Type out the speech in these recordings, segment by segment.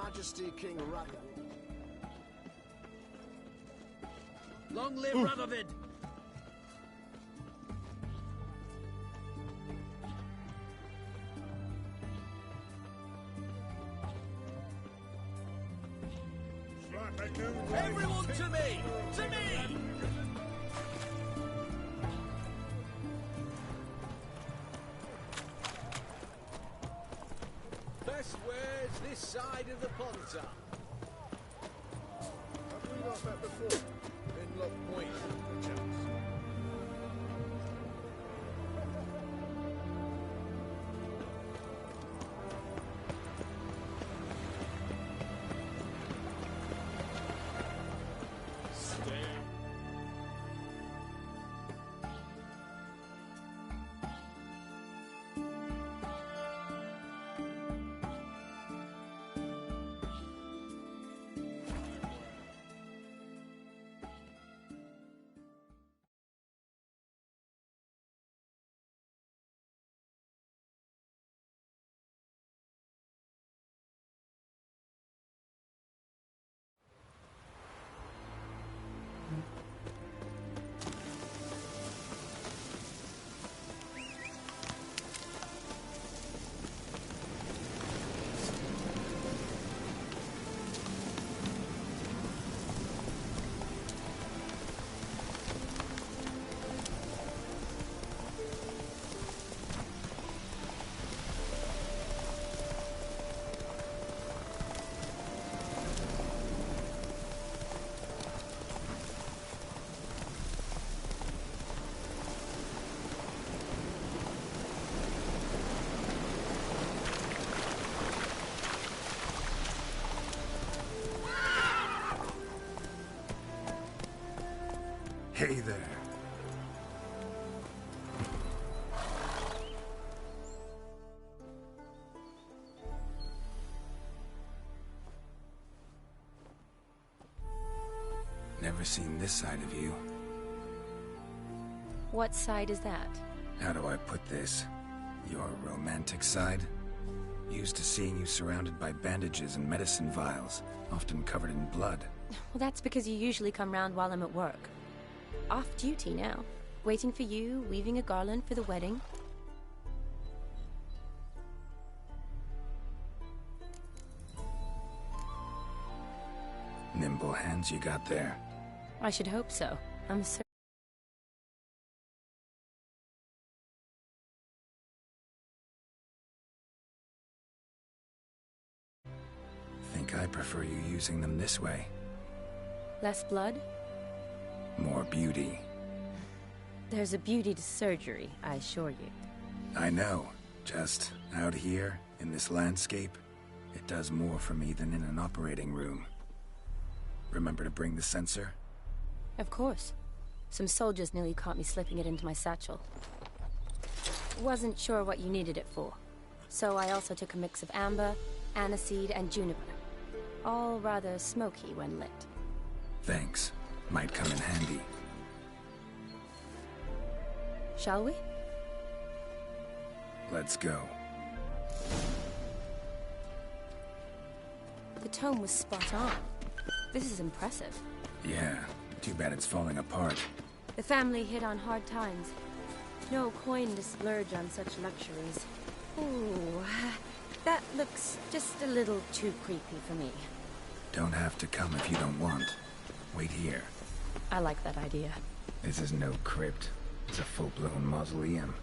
Majesty King Radovid. Long live Radovid! Everyone to me! To me! Best wares this side of the Ponta. Have we not met before? In Lock Point, perchance. Hey there. Never seen this side of you. What side is that? How do I put this? Your romantic side? Used to seeing you surrounded by bandages and medicine vials, often covered in blood. Well, that's because you usually come round while I'm at work. Off duty now. Waiting for you, weaving a garland for the wedding. Nimble hands you got there. I should hope so. I'm certain. Think I prefer you using them this way. Less blood? More beauty. There's a beauty to surgery, I assure you. I know. Just out here, in this landscape, it does more for me than in an operating room. Remember to bring the sensor? Of course. Some soldiers nearly caught me slipping it into my satchel. Wasn't sure what you needed it for. So I also took a mix of amber, aniseed, and juniper. All rather smoky when lit. Thanks. Might come in handy. Shall we? Let's go. The tome was spot on. This is impressive. Yeah, too bad it's falling apart. The family hit on hard times. No coin to splurge on such luxuries. Ooh, that looks just a little too creepy for me. Don't have to come if you don't want. Wait here. I like that idea. This is no crypt. It's a full-blown mausoleum.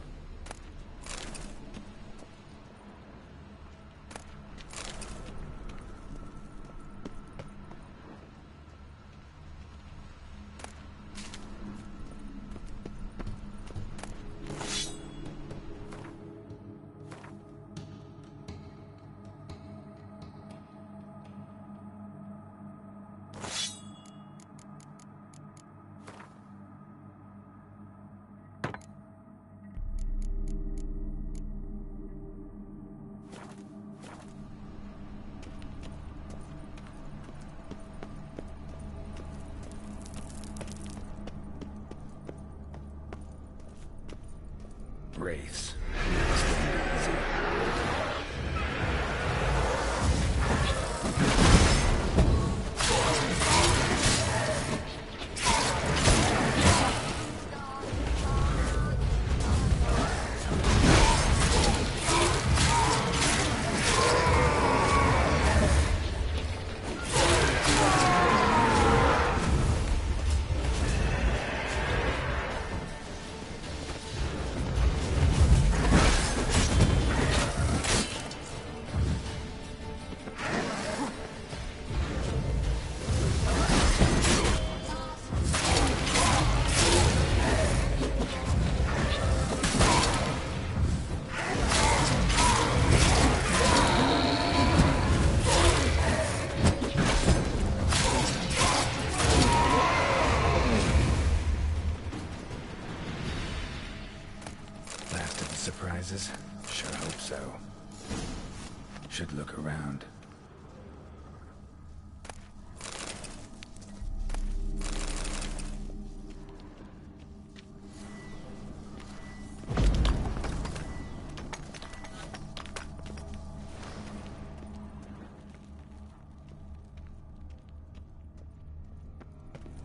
Wraiths. Never stand easy. surprises? Sure hope so. Should look around.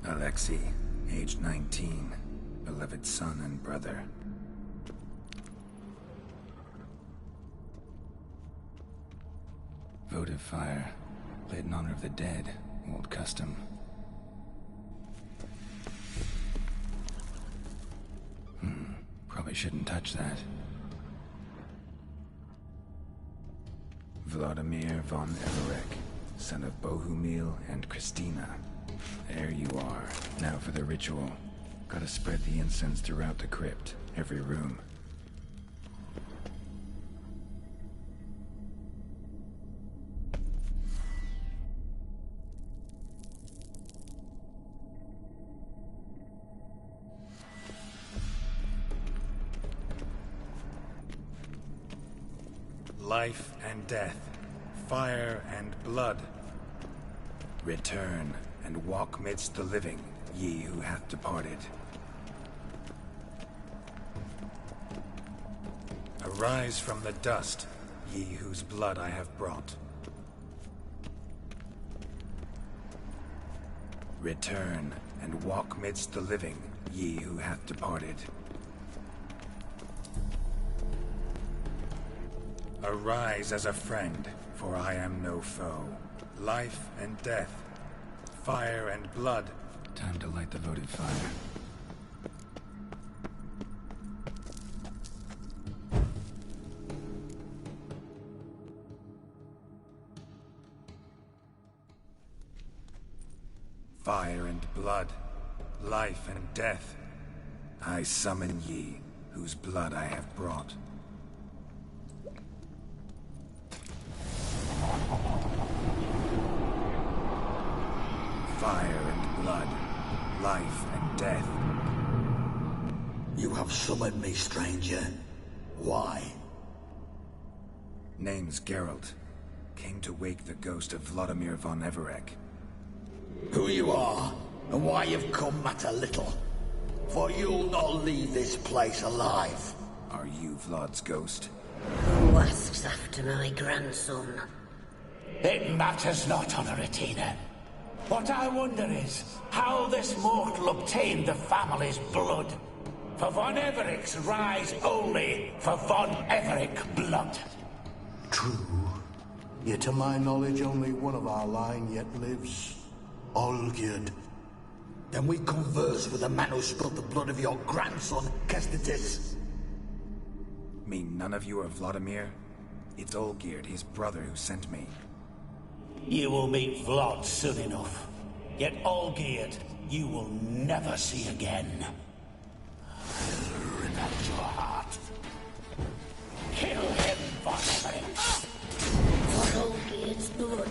Alexei, age 19, beloved son and brother. Votive fire, lit in honor of the dead, old custom. Probably shouldn't touch that. Vladimir von Everek, son of Bohumil and Christina. There you are. Now for the ritual. Gotta spread the incense throughout the crypt, every room. Life and death, fire and blood. Return and walk midst the living, ye who hath departed. Arise from the dust, ye whose blood I have brought. Return and walk midst the living, ye who hath departed. Arise as a friend, for I am no foe. Life and death, fire and blood. Time to light the votive fire. Fire and blood, life and death. I summon ye, whose blood I have brought. Fire and blood, life and death. You have summoned me, stranger. Why? Name's Geralt. Came to wake the ghost of Vladimir von Everek. Who you are, and why you've come matter little. For you'll not leave this place alive. Are you Vlad's ghost? Who asks after my grandson? It matters not, Honoratina. What I wonder is, how this mortal obtained the family's blood. For von Everek's rise only for von Everek blood. True. Yet to my knowledge, only one of our line yet lives. Olgierd. Then we converse with the man who spilled the blood of your grandson, Kestitis. Mean none of you are Vladimir? It's Olgierd, his brother, who sent me. You will meet Vlad soon enough. Yet Olgierd, you will never see again. I'll rip out your heart. Kill him, von Everek. For Olgierd's blood.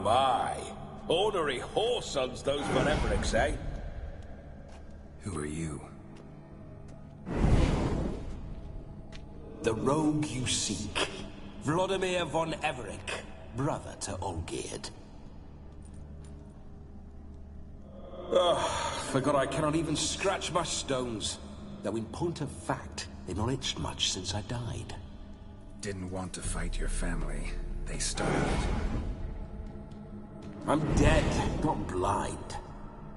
My. Ornery whoresons those von Evereks, eh? Who are you? The rogue you seek. Vladimir von Everek, brother to Olgierd. Forgot I cannot even scratch my stones. Though in point of fact, they've not itched much since I died. Didn't want to fight your family. They started. I'm dead, not blind.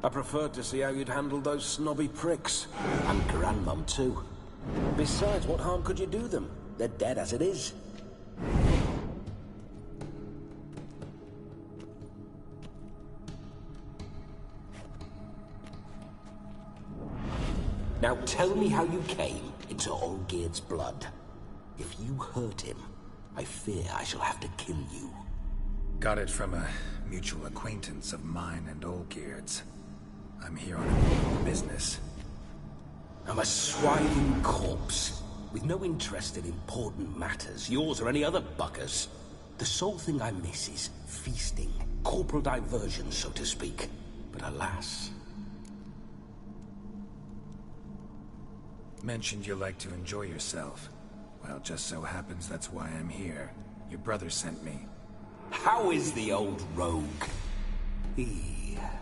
I preferred to see how you'd handle those snobby pricks. And Grandmum, too. Besides, what harm could you do them? They're dead as it is. Now tell me how you came into Olgierd's blood. If you hurt him, I fear I shall have to kill you. Got it from a mutual acquaintance of mine and Olgierd's. I'm here on important business. I'm a swiving corpse, with no interest in important matters, yours or any other buckers. The sole thing I miss is feasting, corporal diversion, so to speak. But alas... Mentioned you like to enjoy yourself. Well, just so happens that's why I'm here. Your brother sent me. How is the old rogue?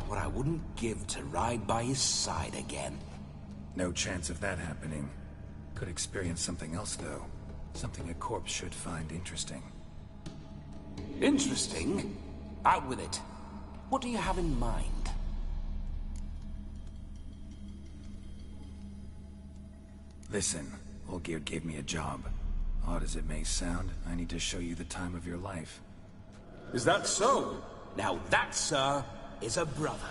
What I wouldn't give to ride by his side again. No chance of that happening. Could experience something else, though. Something a corpse should find interesting. Interesting? Out with it. What do you have in mind? Listen, Olgierd gave me a job. Odd as it may sound, I need to show you the time of your life. Is that so? Now that, sir, is a brother.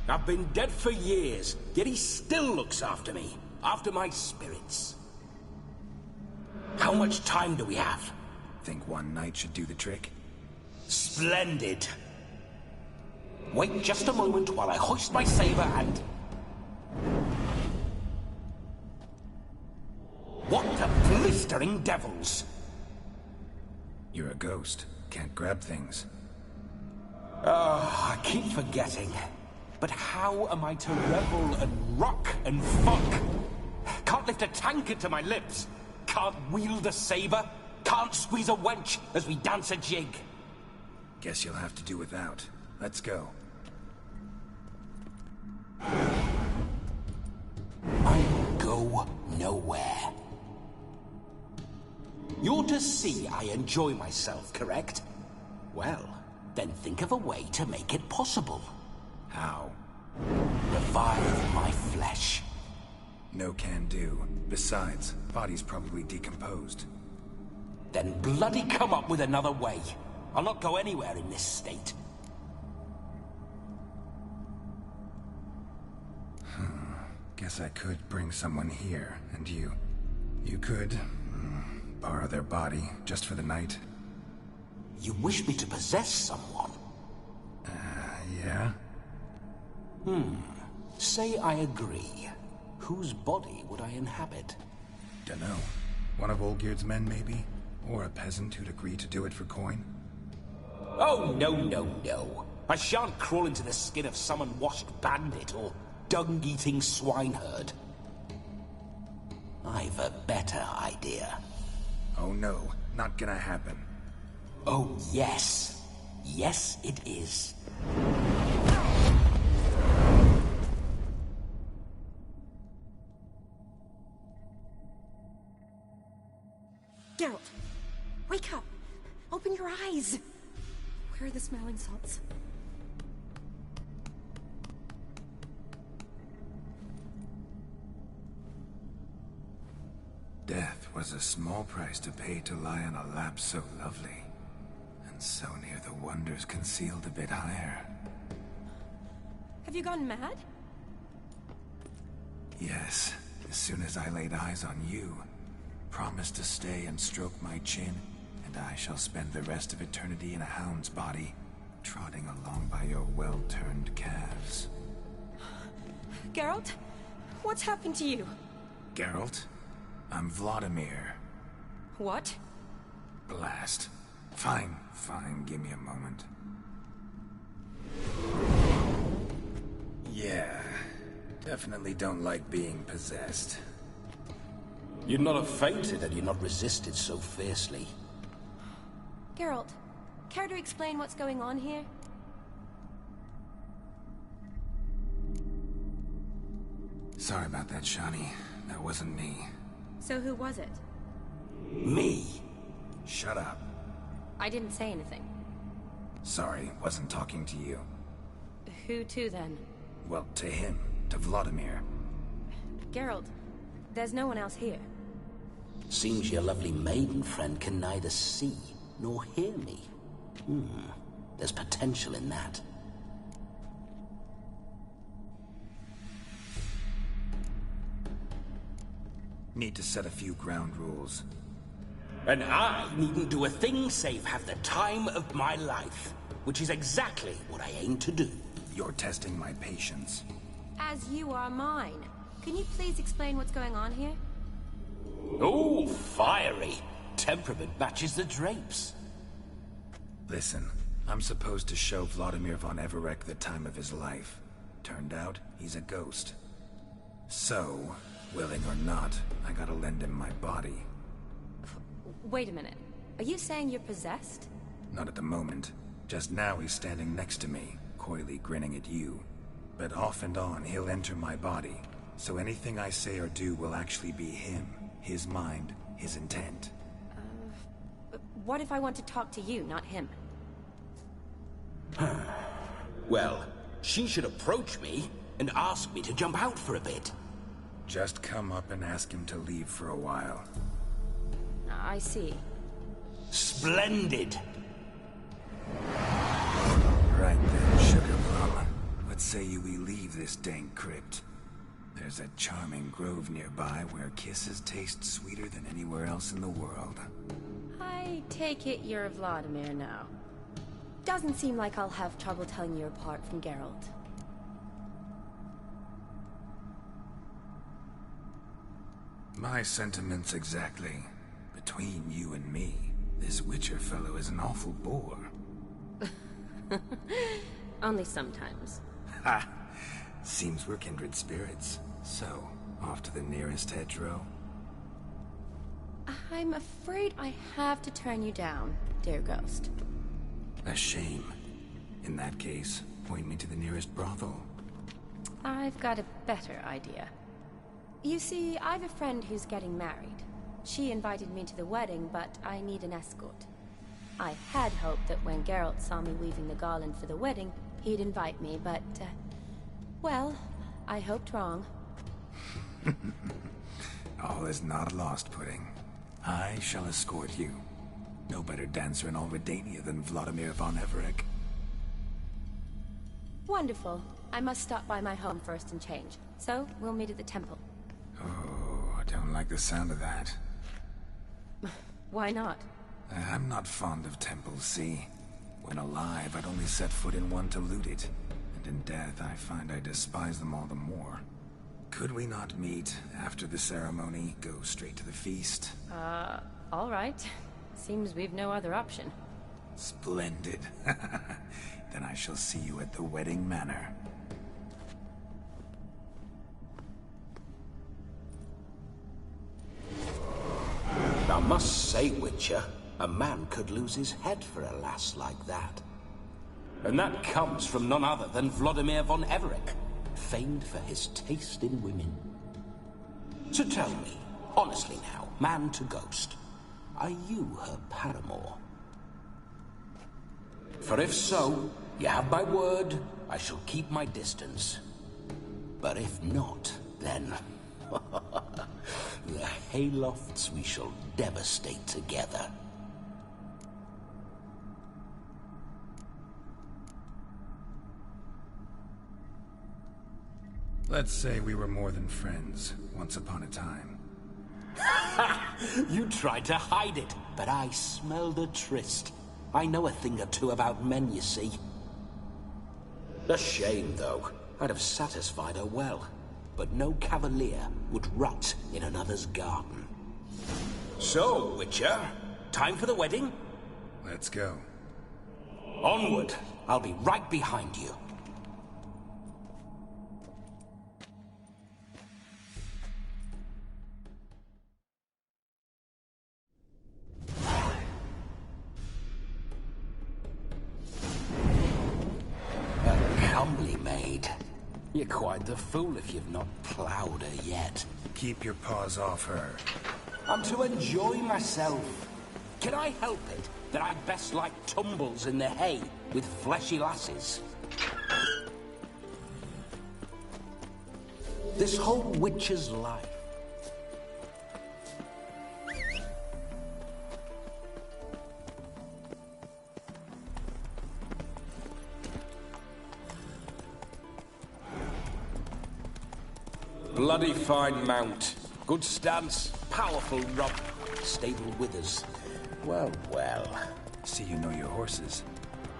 I've been dead for years, yet he still looks after me. After my spirits. How much time do we have? Think one night should do the trick? Splendid. Wait just a moment while I hoist my saber and... What the blistering devils! You're a ghost. Can't grab things. I keep forgetting. But how am I to revel and rock and fuck? Can't lift a tankard to my lips. Can't wield a saber. Can't squeeze a wench as we dance a jig. Guess you'll have to do without. Let's go. I will go nowhere. You're to see I enjoy myself, correct? Well, then think of a way to make it possible. How? Revive my flesh. No can do. Besides, body's probably decomposed. Then bloody come up with another way. I'll not go anywhere in this state. Guess I could bring someone here, and you could borrow their body just for the night. You wish me to possess someone? Yeah? Say I agree. Whose body would I inhabit? Dunno. One of Olgierd's men, maybe? Or a peasant who'd agree to do it for coin? Oh, no. I shan't crawl into the skin of some unwashed bandit or dung-eating swineherd. I've a better idea. Oh no, not gonna happen. Oh, yes. Yes, it is. Geralt, wake up. Open your eyes. Where are the smelling salts? Death was a small price to pay to lie on a lap so lovely, and so near the wonders concealed a bit higher. Have you gone mad? Yes, as soon as I laid eyes on you, promised to stay and stroke my chin, and I shall spend the rest of eternity in a hound's body, trotting along by your well-turned calves. Geralt, what's happened to you? Geralt? I'm Vladimir. What? Blast. Fine, give me a moment. Yeah, definitely don't like being possessed. You'd not have fainted had you not resisted so fiercely. Geralt, care to explain what's going on here? Sorry about that, Shani. That wasn't me. So who was it? Me? Shut up. I didn't say anything. Sorry, wasn't talking to you. Who to then? Well, to him. To Vladimir. Geralt, there's no one else here. Seems your lovely maiden friend can neither see nor hear me. There's potential in that. Need to set a few ground rules. And I needn't do a thing save have the time of my life, which is exactly what I aim to do. You're testing my patience. As you are mine. Can you please explain what's going on here? Ooh, fiery. Temperament matches the drapes. Listen, I'm supposed to show Vladimir von Everec the time of his life. Turned out, he's a ghost. So, willing or not, I gotta lend him my body. Wait a minute. Are you saying you're possessed? Not at the moment. Just now he's standing next to me, coyly grinning at you. But off and on, he'll enter my body. So anything I say or do will actually be him. His mind, his intent. What if I want to talk to you, not him? Well, she should approach me and ask me to jump out for a bit. Just come up and ask him to leave for a while. I see. Splendid! Right then, Sugar Plum. What say you we leave this dank crypt? There's a charming grove nearby where kisses taste sweeter than anywhere else in the world. I take it you're Vladimir now. Doesn't seem like I'll have trouble telling you apart from Geralt. My sentiments exactly. Between you and me, this Witcher fellow is an awful bore. Only sometimes. Ha! Seems we're kindred spirits. So, off to the nearest hedgerow? I'm afraid I have to turn you down, dear ghost. A shame. In that case, point me to the nearest brothel. I've got a better idea. You see, I've a friend who's getting married. She invited me to the wedding, but I need an escort. I had hoped that when Geralt saw me weaving the garland for the wedding, he'd invite me, but, well, I hoped wrong. All is not lost, Pudding. I shall escort you. No better dancer in all Redania than Vladimir von Everec. Wonderful. I must stop by my home first and change. So, we'll meet at the temple. Oh, I don't like the sound of that. Why not? I'm not fond of temples, see? When alive, I'd only set foot in one to loot it. And in death, I find I despise them all the more. Could we not meet after the ceremony, go straight to the feast? All right. Seems we've no other option. Splendid. Then I shall see you at the wedding manor. I must say, Witcher, a man could lose his head for a lass like that. And that comes from none other than Vladimir von Everec, famed for his taste in women. So tell me, honestly now, man to ghost, are you her paramour? For if so, you have my word, I shall keep my distance. But if not, then... the haylofts we shall devastate together. Let's say we were more than friends, once upon a time. You tried to hide it, but I smelled a tryst. I know a thing or two about men, you see. A shame, though. I'd have satisfied her well. But no cavalier would rot in another's garden. So, Witcher, time for the wedding? Let's go. Onward. I'll be right behind you. A comely maid. You're quite the fool if you've not ploughed her yet. Keep your paws off her. I'm to enjoy myself. Can I help it that I best like tumbles in the hay with fleshy lasses? This whole witcher's life. Bloody fine mount. Good stance, powerful rump, stable withers. Well, well. See you know your horses.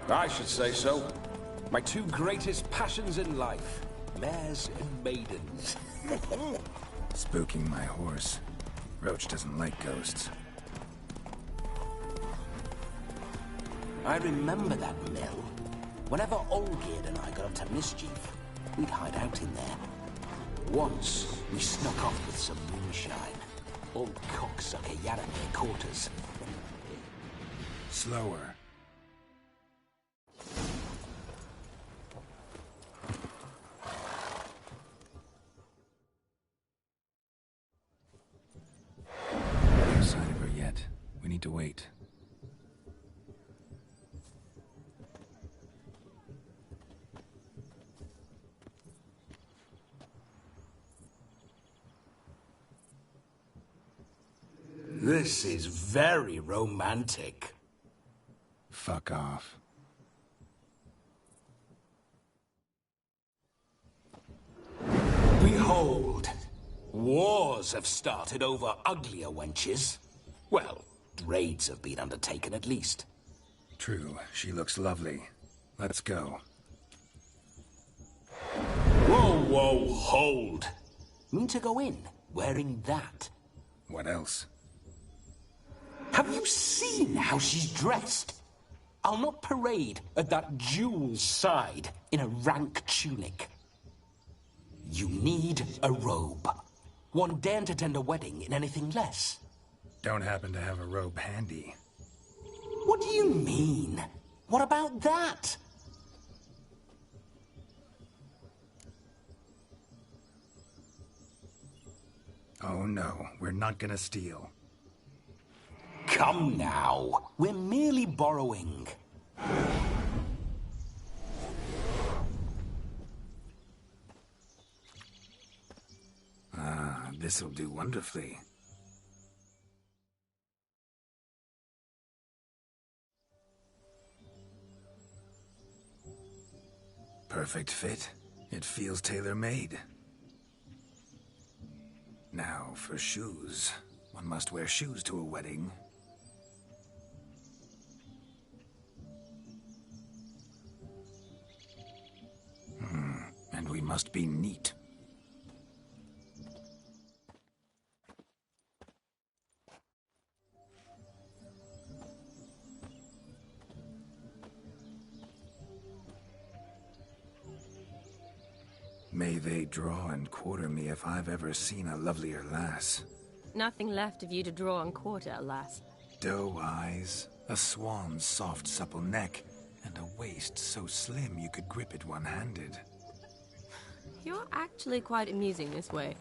I should say so. My two greatest passions in life. Mares and maidens. Spooking my horse. Roach doesn't like ghosts. I remember that mill. Whenever Olgierd and I got up to mischief, we'd hide out in there. Once, we snuck off with some moonshine. Old cocksucker Yaramir caught us. Slower. No sign of her yet. We need to wait. This is very romantic. Fuck off. Behold, wars have started over uglier wenches. Well, raids have been undertaken at least. True, she looks lovely. Let's go. Whoa, whoa, hold. Mean to go in, wearing that? What else? Have you seen how she's dressed? I'll not parade at that jewel's side in a rank tunic. You need a robe. One daren't attend a wedding in anything less. Don't happen to have a robe handy. What do you mean? What about that? Oh no, we're not gonna steal. Come now, we're merely borrowing. Ah, this'll do wonderfully. Perfect fit. It feels tailor-made. Now, for shoes. One must wear shoes to a wedding. And we must be neat. May they draw and quarter me if I've ever seen a lovelier lass. Nothing left of you to draw and quarter, alas. Doe eyes, a swan's soft supple neck, and a waist so slim you could grip it one-handed. You're actually quite amusing this way.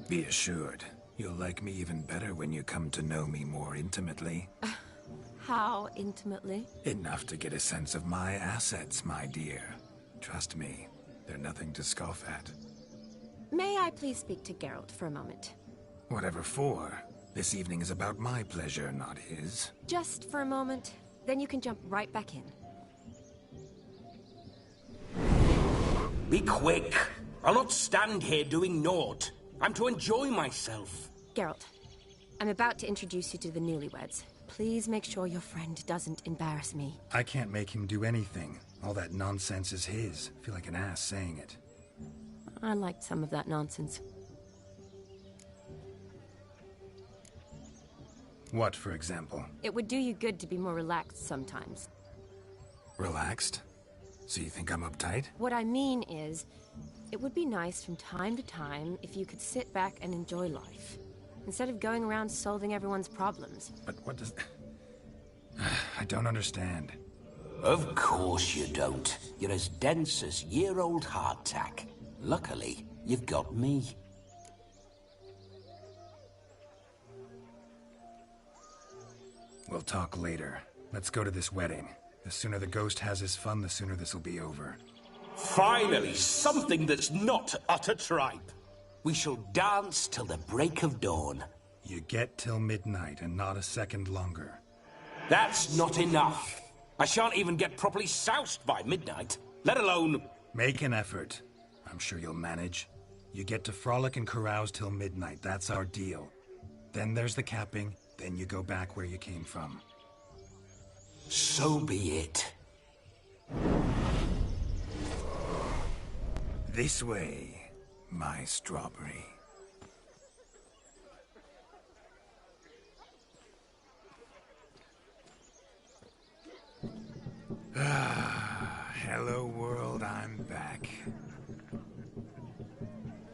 Be assured, you'll like me even better when you come to know me more intimately. How intimately? Enough to get a sense of my assets, my dear. Trust me, they're nothing to scoff at. May I please speak to Geralt for a moment? Whatever for. This evening is about my pleasure, not his. Just for a moment, then you can jump right back in. Be quick. I'll not stand here doing naught. I'm to enjoy myself. Geralt, I'm about to introduce you to the newlyweds. Please make sure your friend doesn't embarrass me. I can't make him do anything. All that nonsense is his. I feel like an ass saying it. I liked some of that nonsense. What, for example? It would do you good to be more relaxed sometimes. Relaxed? So you think I'm uptight? What I mean is, it would be nice from time to time if you could sit back and enjoy life, instead of going around solving everyone's problems. But what does... I don't understand. Of course you don't. You're as dense as year-old hardtack. Luckily, you've got me. We'll talk later. Let's go to this wedding. The sooner the ghost has his fun, the sooner this'll be over. Finally, something that's not utter tripe. We shall dance till the break of dawn. You get till midnight and not a second longer. That's not enough. I shan't even get properly soused by midnight, let alone... Make an effort. I'm sure you'll manage. You get to frolic and carouse till midnight, that's our deal. Then there's the capping, then you go back where you came from. So be it. This way, my strawberry. Hello world, I'm back.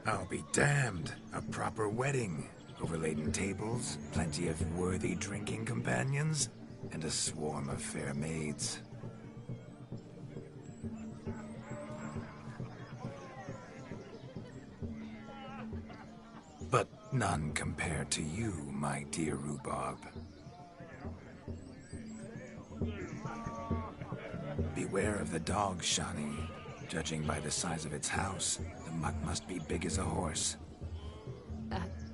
I'll be damned. A proper wedding. Overladen tables, plenty of worthy drinking companions, and a swarm of fair maids. But none compared to you, my dear rhubarb. Beware of the dog, Shani. Judging by the size of its house, the mutt must be big as a horse.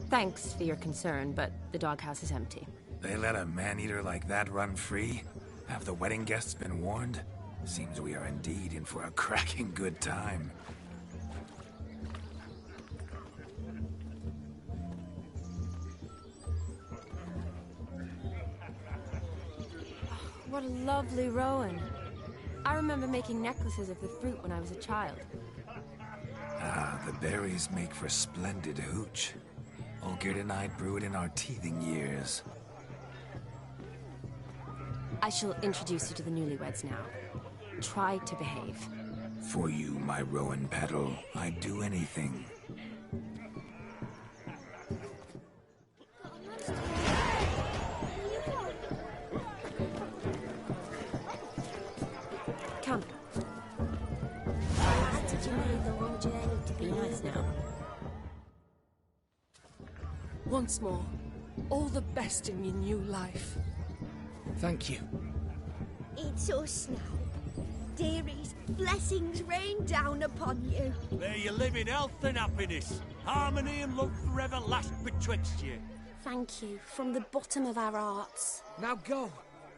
Thanks for your concern, but the doghouse is empty. They let a man-eater like that run free? Have the wedding guests been warned? Seems we are indeed in for a cracking good time. What a lovely rowan. I remember making necklaces of the fruit when I was a child. Ah, the berries make for splendid hooch. Olgerd and I brewed in our teething years. I shall introduce you to the newlyweds now. Try to behave. For you, my rowan petal, I'd do anything. Come. Did you make the long journey to Be nice now. Once more, all the best in your new life. Thank you. It's us now. Dearies, blessings rain down upon you. May you live in health and happiness. Harmony and love forever last betwixt you. Thank you from the bottom of our hearts. Now go.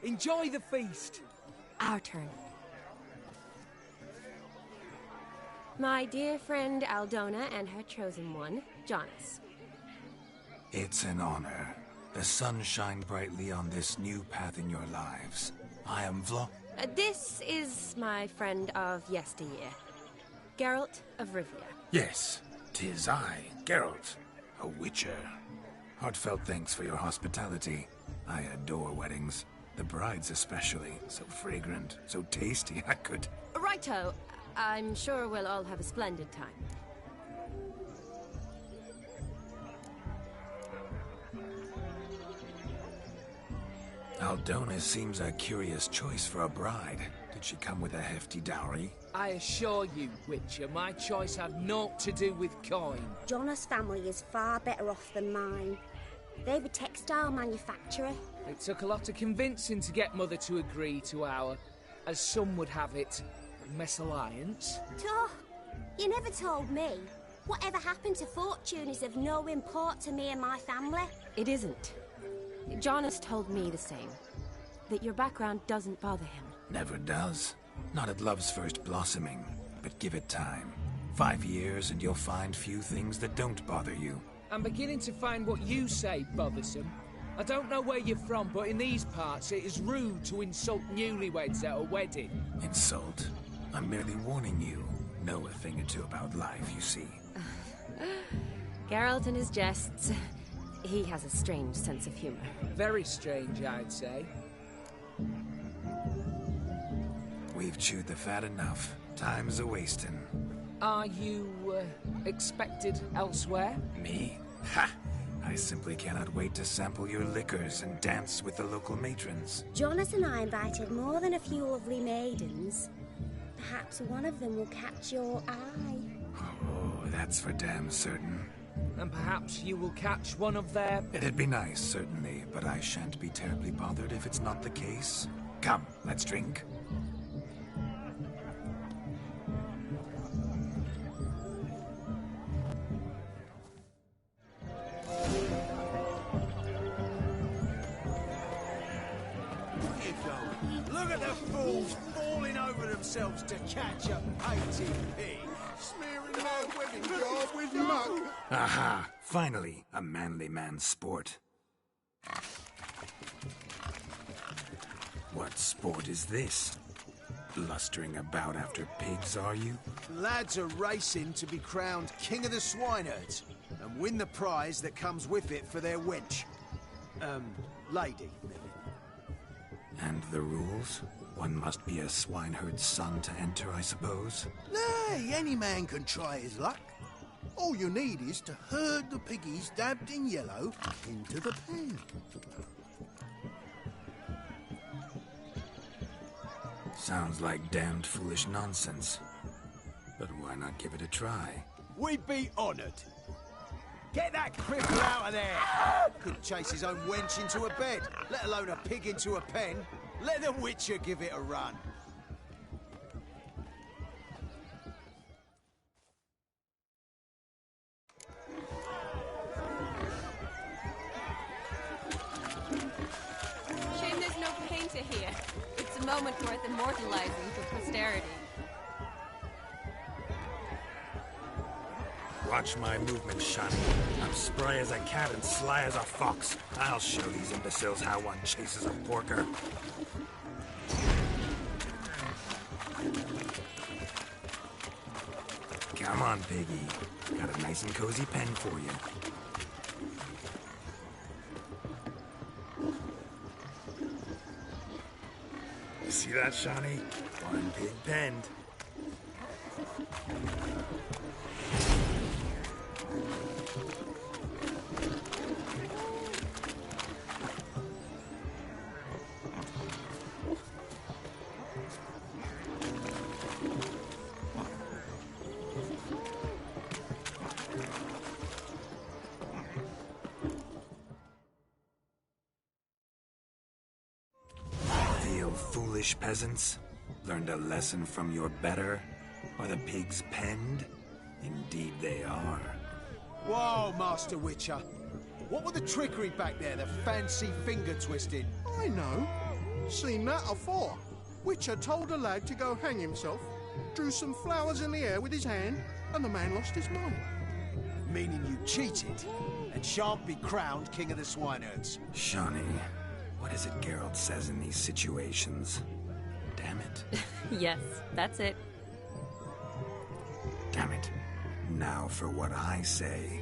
Enjoy the feast. Our turn. My dear friend Aldona and her chosen one, Jonas. It's an honor. The sun shined brightly on this new path in your lives. I am This is my friend of yesteryear, Geralt of Rivia. Yes, 'tis I, Geralt, a witcher. Heartfelt thanks for your hospitality. I adore weddings. The brides especially. So fragrant, so tasty, I could... Righto. I'm sure we'll all have a splendid time. Aldona seems a curious choice for a bride. Did she come with a hefty dowry? I assure you, Witcher, my choice had naught to do with coin. Jonas' family is far better off than mine. They're a textile manufacturer. It took a lot of convincing to get Mother to agree to our, as some would have it, mesalliance. Toh, you never told me. Whatever happened to fortune is of no import to me and my family. It isn't. Jonas told me the same. That your background doesn't bother him. Never does. Not at love's first blossoming. But give it time. 5 years and you'll find few things that don't bother you. I'm beginning to find what you say bothersome. I don't know where you're from, but in these parts it is rude to insult newlyweds at a wedding. Insult? I'm merely warning you. Know a thing or two about life, you see. Geralt and his jests. He has a strange sense of humor. Very strange, I'd say. We've chewed the fat enough. Time's a-wasting. Are you, expected elsewhere? Me? Ha! I simply cannot wait to sample your liquors and dance with the local matrons. Jonas and I invited more than a few lovely maidens. Perhaps one of them will catch your eye. Oh, that's for damn certain. And perhaps you will catch one of their... It'd be nice, certainly, but I shan't be terribly bothered if it's not the case. Come, let's drink. Look at the fools falling over themselves to catch a painted pig. Smearing my wedding job with muck. Aha! Finally, a manly man's sport. What sport is this? Blustering about after pigs, are you? Lads are racing to be crowned King of the Swineherds and win the prize that comes with it for their wench. Lady. And the rules? One must be a swineherd's son to enter, I suppose? Nay, any man can try his luck. All you need is to herd the piggies dabbed in yellow into the pen. Sounds like damned foolish nonsense. But why not give it a try? We'd be honoured. Get that cripple out of there! Couldn't chase his own wench into a bed, let alone a pig into a pen. Let the Witcher give it a run. Shame there's no painter here. It's a moment worth immortalizing for posterity. Watch my movements, Shani. I'm spry as a cat and sly as a fox. I'll show these imbeciles how one chases a porker. Come on, piggy. Got a nice and cozy pen for you. You see that, Shani? One pig penned. Foolish peasants, learned a lesson from your better? Are the pigs penned? Indeed they are. Whoa, Master Witcher. What were the trickery back there, the fancy finger twisting? I know. Seen that afore. Witcher told a lad to go hang himself, drew some flowers in the air with his hand, and the man lost his mind. Meaning you cheated, and shan't be crowned King of the Swineherds. Shani, what is it Geralt says in these situations? Damn it. Yes, that's it. Damn it. Now for what I say.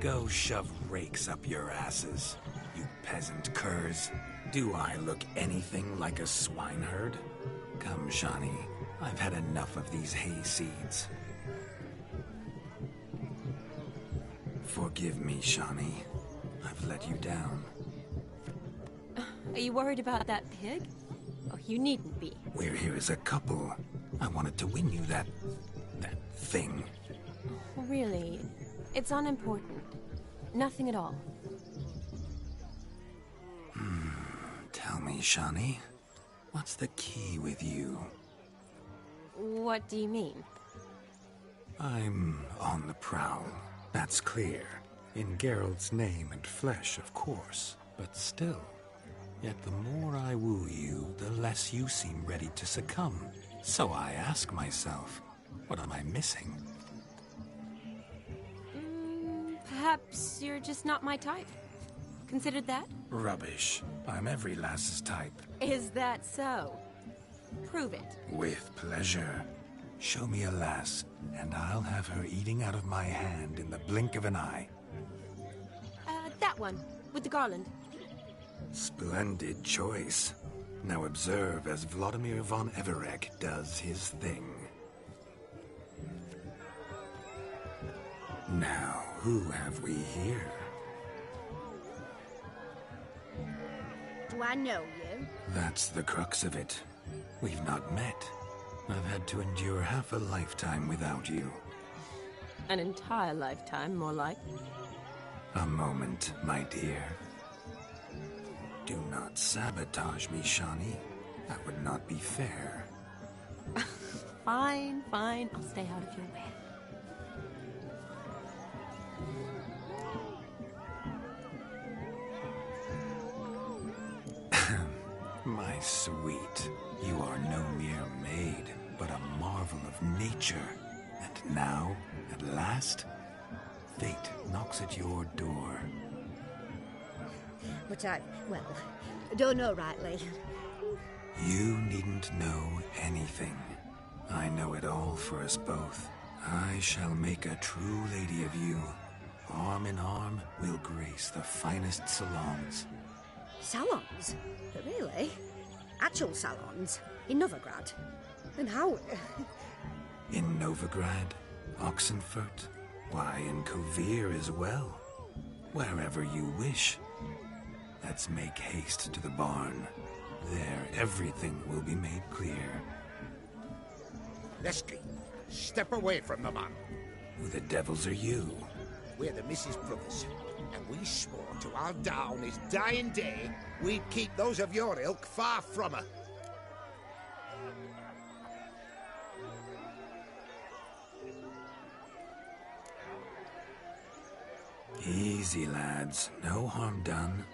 Go shove rakes up your asses, you peasant curs. Do I look anything like a swineherd? Come, Shani. I've had enough of these hay seeds. Forgive me, Shani. I've let you down. Are you worried about that pig? Oh, you needn't be. We're here as a couple. I wanted to win you that thing. Really? It's unimportant. Nothing at all. Tell me, Shani, what's the key with you? What do you mean? I'm on the prowl. That's clear. In Geralt's name and flesh, of course. But still. Yet the more I woo you, the less you seem ready to succumb. So I ask myself, what am I missing? Perhaps you're just not my type. Considered that? Rubbish. I'm every lass's type. Is that so? Prove it. With pleasure. Show me a lass, and I'll have her eating out of my hand in the blink of an eye. That one, with the garland. Splendid choice. Now observe as Vladimir von Everek does his thing. Now, who have we here? Do I know you? That's the crux of it. We've not met. I've had to endure half a lifetime without you. An entire lifetime, more like. A moment, my dear. Do not sabotage me, Shani. That would not be fair. Fine, fine. I'll stay out of your way. My My sweet, you are no mere maid, but a marvel of nature. And now, at last, fate knocks at your door. But don't know rightly. You needn't know anything. I know it all for us both. I shall make a true lady of you. Arm in arm, we'll grace the finest salons. Salons? Really? Actual salons? In Novigrad? And how? In Novigrad, Oxenfurt, why, in Kovir as well. Wherever you wish. Let's make haste to the barn. There, everything will be made clear. Leslie, step away from the man. Who the devils are you? We're the Mrs. Brothers, and we swore to our down his dying day we'd keep those of your ilk far from her. Easy, lads. No harm done.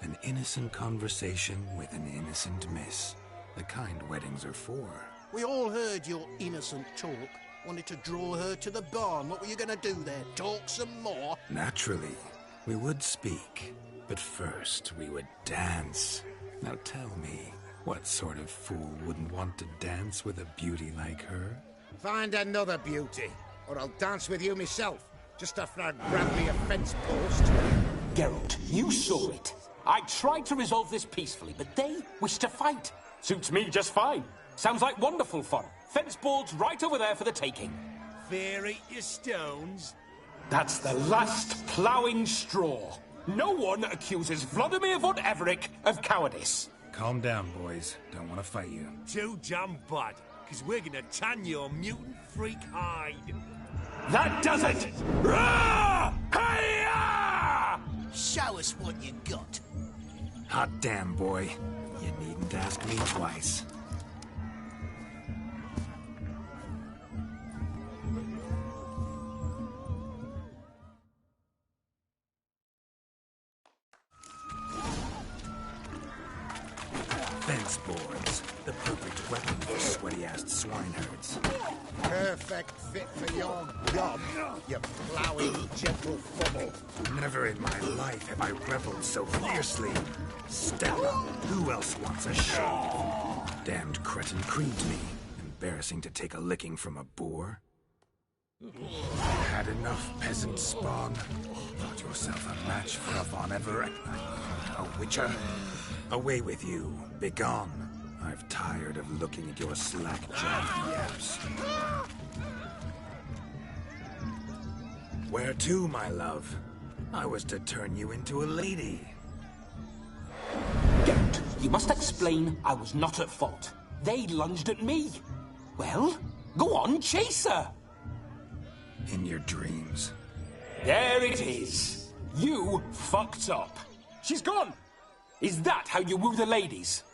An innocent conversation with an innocent miss. The kind weddings are for. We all heard your innocent talk. Wanted to draw her to the barn. What were you going to do there? Talk some more? Naturally, we would speak. But first, we would dance. Now tell me, what sort of fool wouldn't want to dance with a beauty like her? Find another beauty, or I'll dance with you myself, just after I grab me a fence post. Geralt, you saw it. I tried to resolve this peacefully, but they wish to fight. Suits me just fine. Sounds like wonderful fun. Fence boards right over there for the taking. Fear eat your stones. That's the last ploughing straw. No one accuses Vladimir von Everett of cowardice. Calm down, boys. Don't want to fight you. Too damn bad, because we're gonna tan your mutant freak hide. That does it! Rah! Hi-ya! Show us what you got. Hot damn, boy. You needn't ask me twice. Fence boards. The perfect weapon for sweaty-assed swineherds. Perfect fit for your gob, you ploughing gentle fumble. Never in my life have I reveled so fiercely. Stella, who else wants a shave? Damned cretin creamed me. Embarrassing to take a licking from a boor. Had enough, peasant spawn. Thought yourself a match for a Von Everett. A witcher? Away with you. Begone. I've tired of looking at your slack-jawed yaps. Where to, my love? I was to turn you into a lady. Geralt, you must explain I was not at fault. They lunged at me. Well, go on, chase her. In your dreams. There it is. You fucked up. She's gone. Is that how you woo the ladies?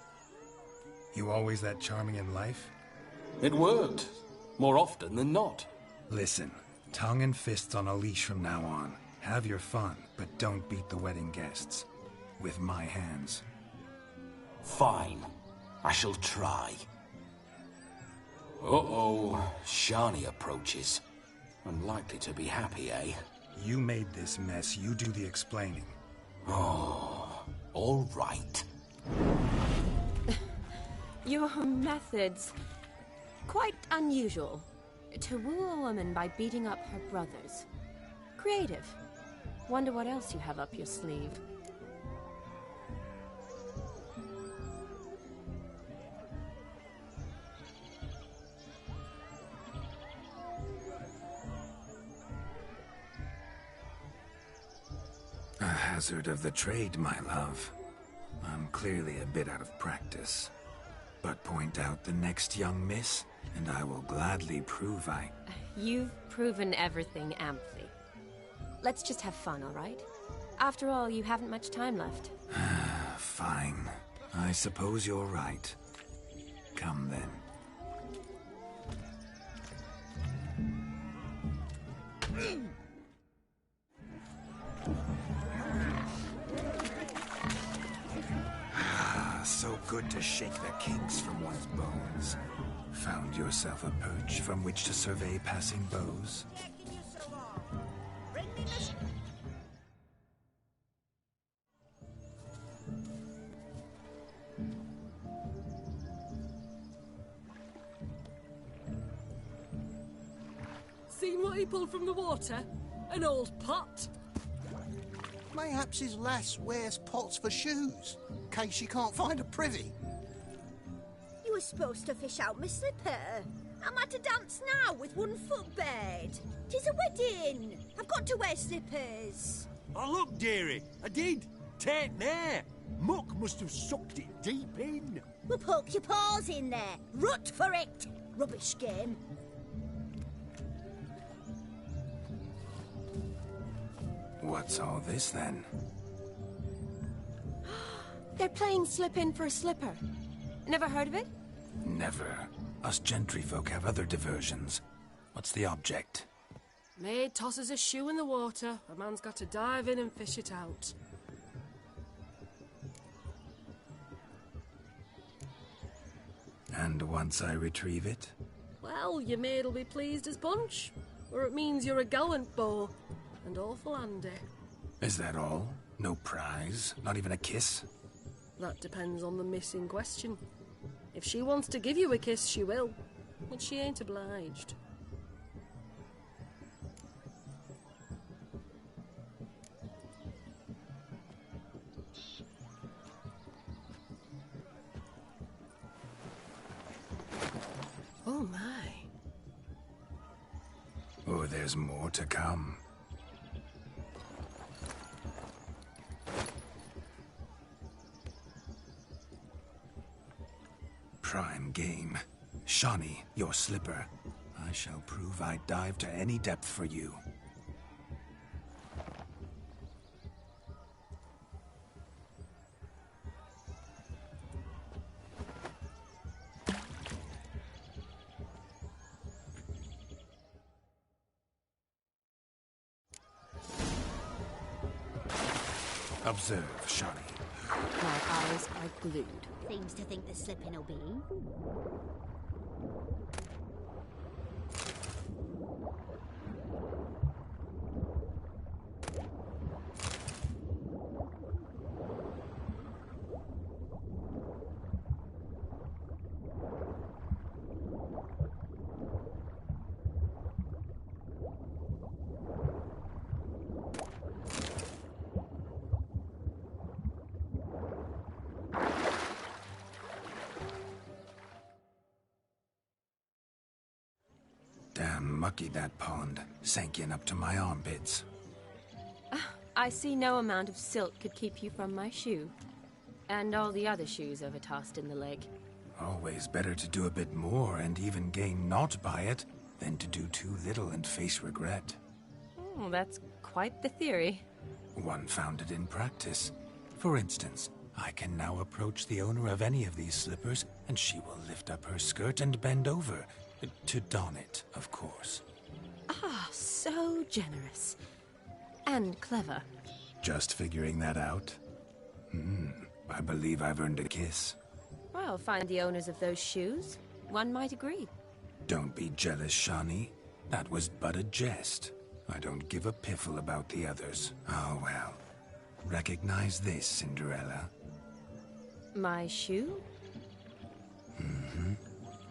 You always that charming in life? It worked. More often than not. Listen, tongue and fists on a leash from now on. Have your fun, but don't beat the wedding guests. With my hands. Fine. I shall try. Uh-oh. Shani approaches. Unlikely to be happy, eh? You made this mess. You do the explaining. Oh, all right. Your methods... quite unusual. To woo a woman by beating up her brothers. Creative. Wonder what else you have up your sleeve. A hazard of the trade, my love. I'm clearly a bit out of practice. But point out the next young miss, and I will gladly prove I... You've proven everything amply. Let's just have fun, all right? After all, you haven't much time left. Fine. I suppose you're right. Come then. So no good to shake the kinks from one's bones. Found yourself a perch from which to survey passing bows? Seen what he pulled from the water? An old pot. Mayhaps his lass wears pots for shoes, in case she can't find a privy. You were supposed to fish out my slipper. I'm at a dance now with one foot bared. 'Tis a wedding. I've got to wear slippers. Oh, look, dearie, I did. Tain't there. Muck must have sucked it deep in. Well, poke your paws in there. Rut for it. Rubbish game. What's all this, then? They're playing slip in for a slipper. Never heard of it? Never. Us gentry folk have other diversions. What's the object? Maid tosses a shoe in the water. A man's got to dive in and fish it out. And once I retrieve it? Well, your maid'll be pleased as punch. Or it means you're a gallant beau. And awful handy. Is that all? No prize? Not even a kiss? That depends on the miss in question. If she wants to give you a kiss, she will. But she ain't obliged. Oh my. Oh, there's more to come. Prime game. Shawnee, your slipper. I shall prove I'd dive to any depth for you. Observe, Shawnee. My eyes are glued. Seems to think the slipping will be easy. Damn mucky, that pond. Sank in up to my armpits. I see no amount of silt could keep you from my shoe. And all the other shoes overtossed in the lake. Always better to do a bit more and even gain naught by it than to do too little and face regret. Oh, that's quite the theory. One founded in practice. For instance, I can now approach the owner of any of these slippers, and she will lift up her skirt and bend over. To don it, of course. Ah, so generous. And clever. Just figuring that out? I believe I've earned a kiss. Well, find the owners of those shoes. One might agree. Don't be jealous, Shawnee. That was but a jest. I don't give a piffle about the others. Oh, well. Recognize this, Cinderella. My shoe?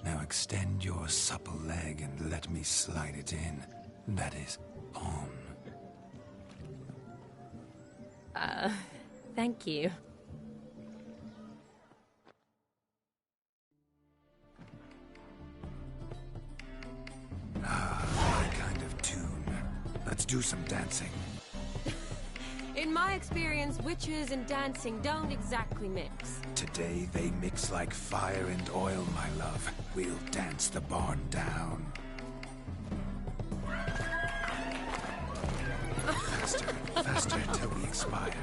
Now extend your supple leg and let me slide it in. That is, on. Thank you. My kind of tune. Let's do some dancing. In my experience, witches and dancing don't exactly mix. Today they mix like fire and oil, my love. We'll dance the barn down. Faster, faster till we expire.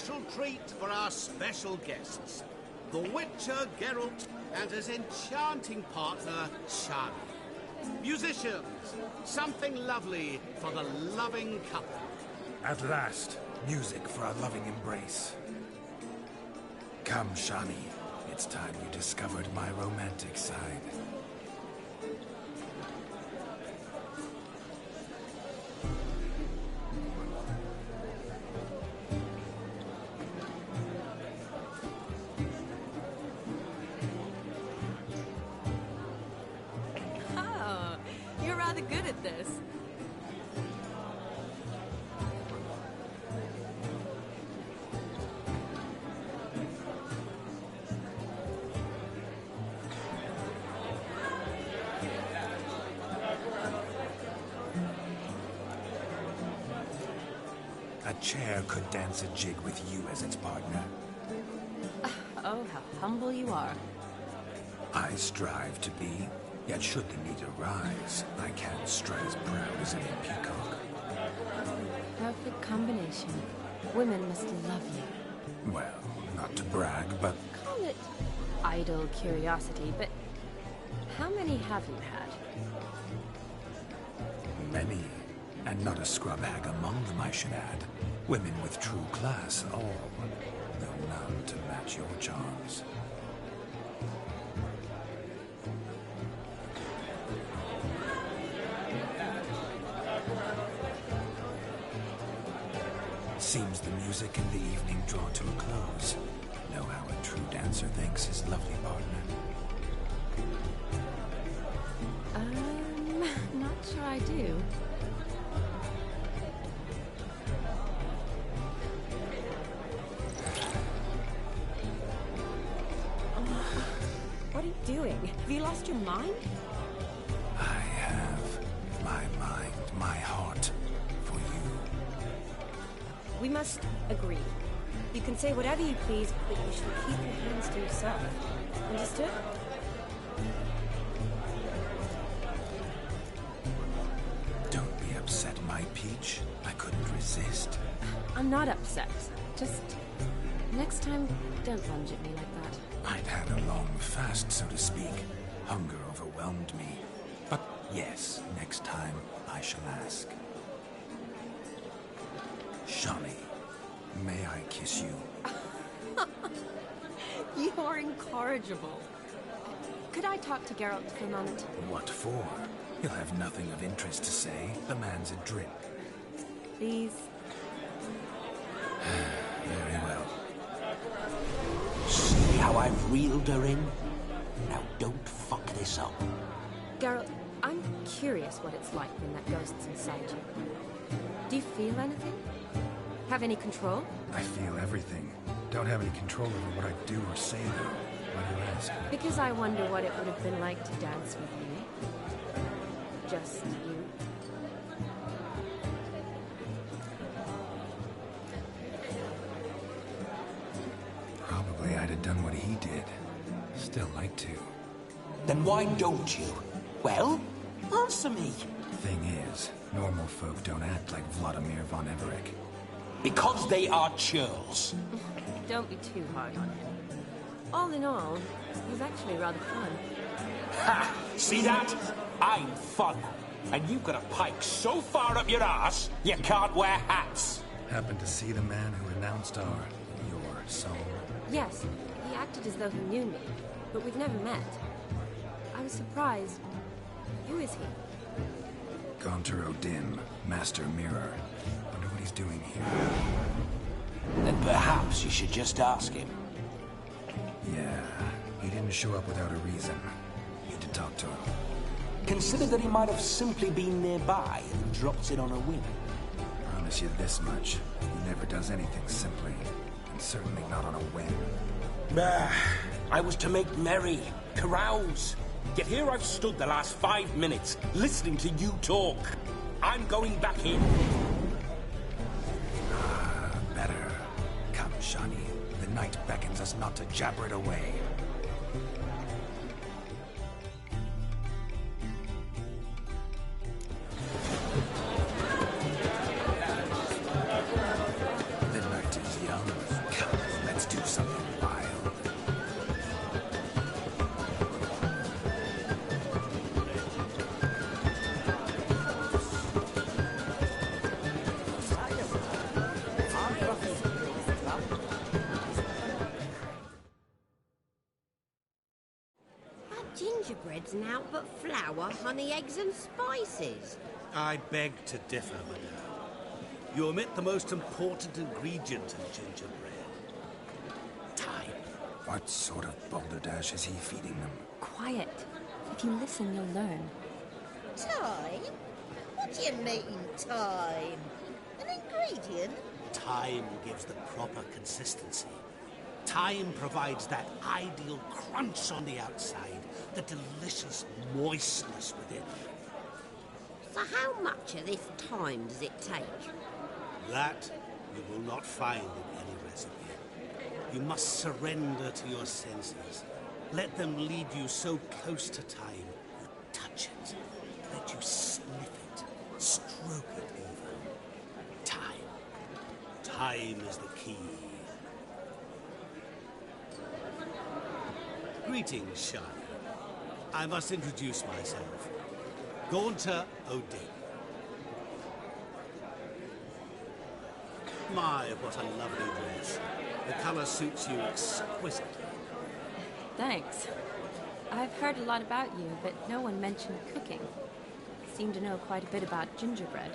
special treat for our special guests. The Witcher, Geralt, and his enchanting partner, Shani. Musicians, something lovely for the loving couple. At last, music for our loving embrace. Come, Shani. It's time you discovered my romantic side. Oh, you're rather good at this. A chair could dance a jig with you as its partner. Oh, how humble you are. I strive to be, yet should the need arise, I can't strut as proud as any peacock. Perfect combination. Women must love you. Well, not to brag, but Call it idle curiosity, but how many have you had? many. And not a scrub hag among them, I should add. Women with true class, all. Though none to match your charms. Seems the music and the evening draw to a close. Know how a true dancer thanks his lovely partner. Not sure I do. What are you doing? Have you lost your mind? I have my mind, my heart for you. We must agree. You can say whatever you please, but you should keep your hands to yourself. Understood? Don't be upset, my peach. I couldn't resist. I'm not upset. Just next time, don't lunge at me like that. I'd had a long fast, so to speak. Hunger overwhelmed me. But yes, next time I shall ask. Shani, may I kiss you? You're incorrigible. Could I talk to Geralt for a moment? What for? He'll have nothing of interest to say. The man's a drip. Please? Very well. See how I've reeled her in? Now don't fuck this up. Geralt, I'm curious what it's like when that ghost's inside you. Do you feel anything? Have any control? I feel everything. Don't have any control over what I do or say, though. Why do you ask? Because I wonder what it would have been like to dance with me. Just you. Probably I'd have done what he did. Still like to. Then why don't you? Well, answer me. Thing is, normal folk don't act like Vladimir von Everett. Because they are churls. Don't be too hard on him. All in all, he's actually rather fun. Ha! See that? I'm fun. And you've got a pike so far up your ass, you can't wear hats. Happened to see the man who announced your song? Yes, he acted as though he knew me, but we've never met. I was surprised. Who is he? Gaunter O'Dim, Master Mirror. Wonder what he's doing here. Then perhaps you should just ask him. Yeah, he didn't show up without a reason. Need to talk to him. Consider that he might have simply been nearby and dropped in on a whim. Promise you this much. He never does anything simply. And certainly not on a whim. I was to make merry, carouse. Yet here I've stood the last 5 minutes, listening to you talk. I'm going back in. Better. Come, Shani. The night beckons us not to jabber it away. The night is young. Gingerbread's now but flour, honey, eggs and spices. I beg to differ, madame. You omit the most important ingredient in gingerbread. Time. What sort of balderdash is he feeding them? Quiet. If you listen, you'll learn. Time? What do you mean, time? An ingredient? Time gives the proper consistency. Time provides that ideal crunch on the outside, the delicious moistness within. So how much of this time does it take? That you will not find in any recipe. You must surrender to your senses. Let them lead you so close to time, you touch it. Let you sniff it, stroke it even. Time. Time is the key. Greetings, Shani. I must introduce myself. Gaunter O'Dick. My, what a lovely dress. The colour suits you exquisitely. Thanks. I've heard a lot about you, but no one mentioned cooking. Seem to know quite a bit about gingerbread.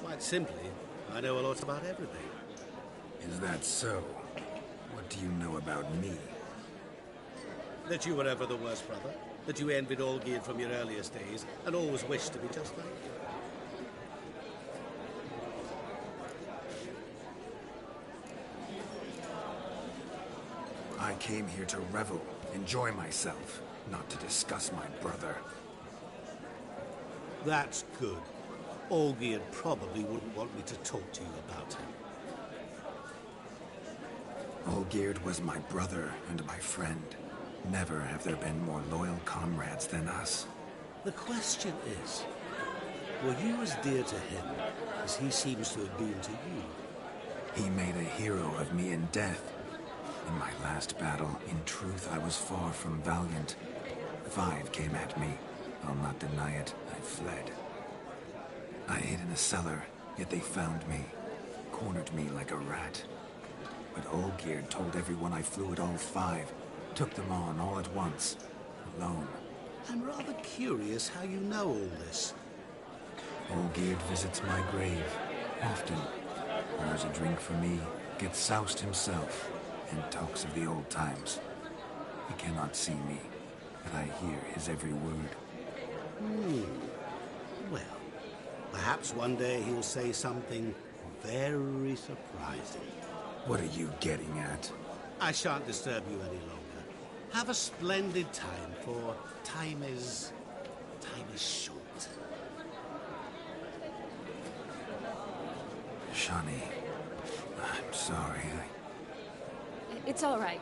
Quite simply, I know a lot about everything. Is that so? What do you know about me? That you were ever the worst brother. That you envied Olgierd from your earliest days, and always wished to be just like you. I came here to revel, enjoy myself, not to discuss my brother. That's good. Olgierd probably wouldn't want me to talk to you about him. Olgierd was my brother and my friend. Never have there been more loyal comrades than us. The question is, were you as dear to him as he seems to have been to you? He made a hero of me in death. In my last battle, in truth, I was far from valiant. 5 came at me. I'll not deny it, I fled. I hid in a cellar, yet they found me. Cornered me like a rat. But Olgierd told everyone I flew at all 5. Took them on all at once, alone. I'm rather curious how you know all this. Olgierd visits my grave, often. Pours a drink for me, gets soused himself, and talks of the old times. He cannot see me, but I hear his every word. Well, perhaps one day he'll say something very surprising. What are you getting at? I shan't disturb you any longer. Have a splendid time, for time is short. Shani, I'm sorry. It's all right.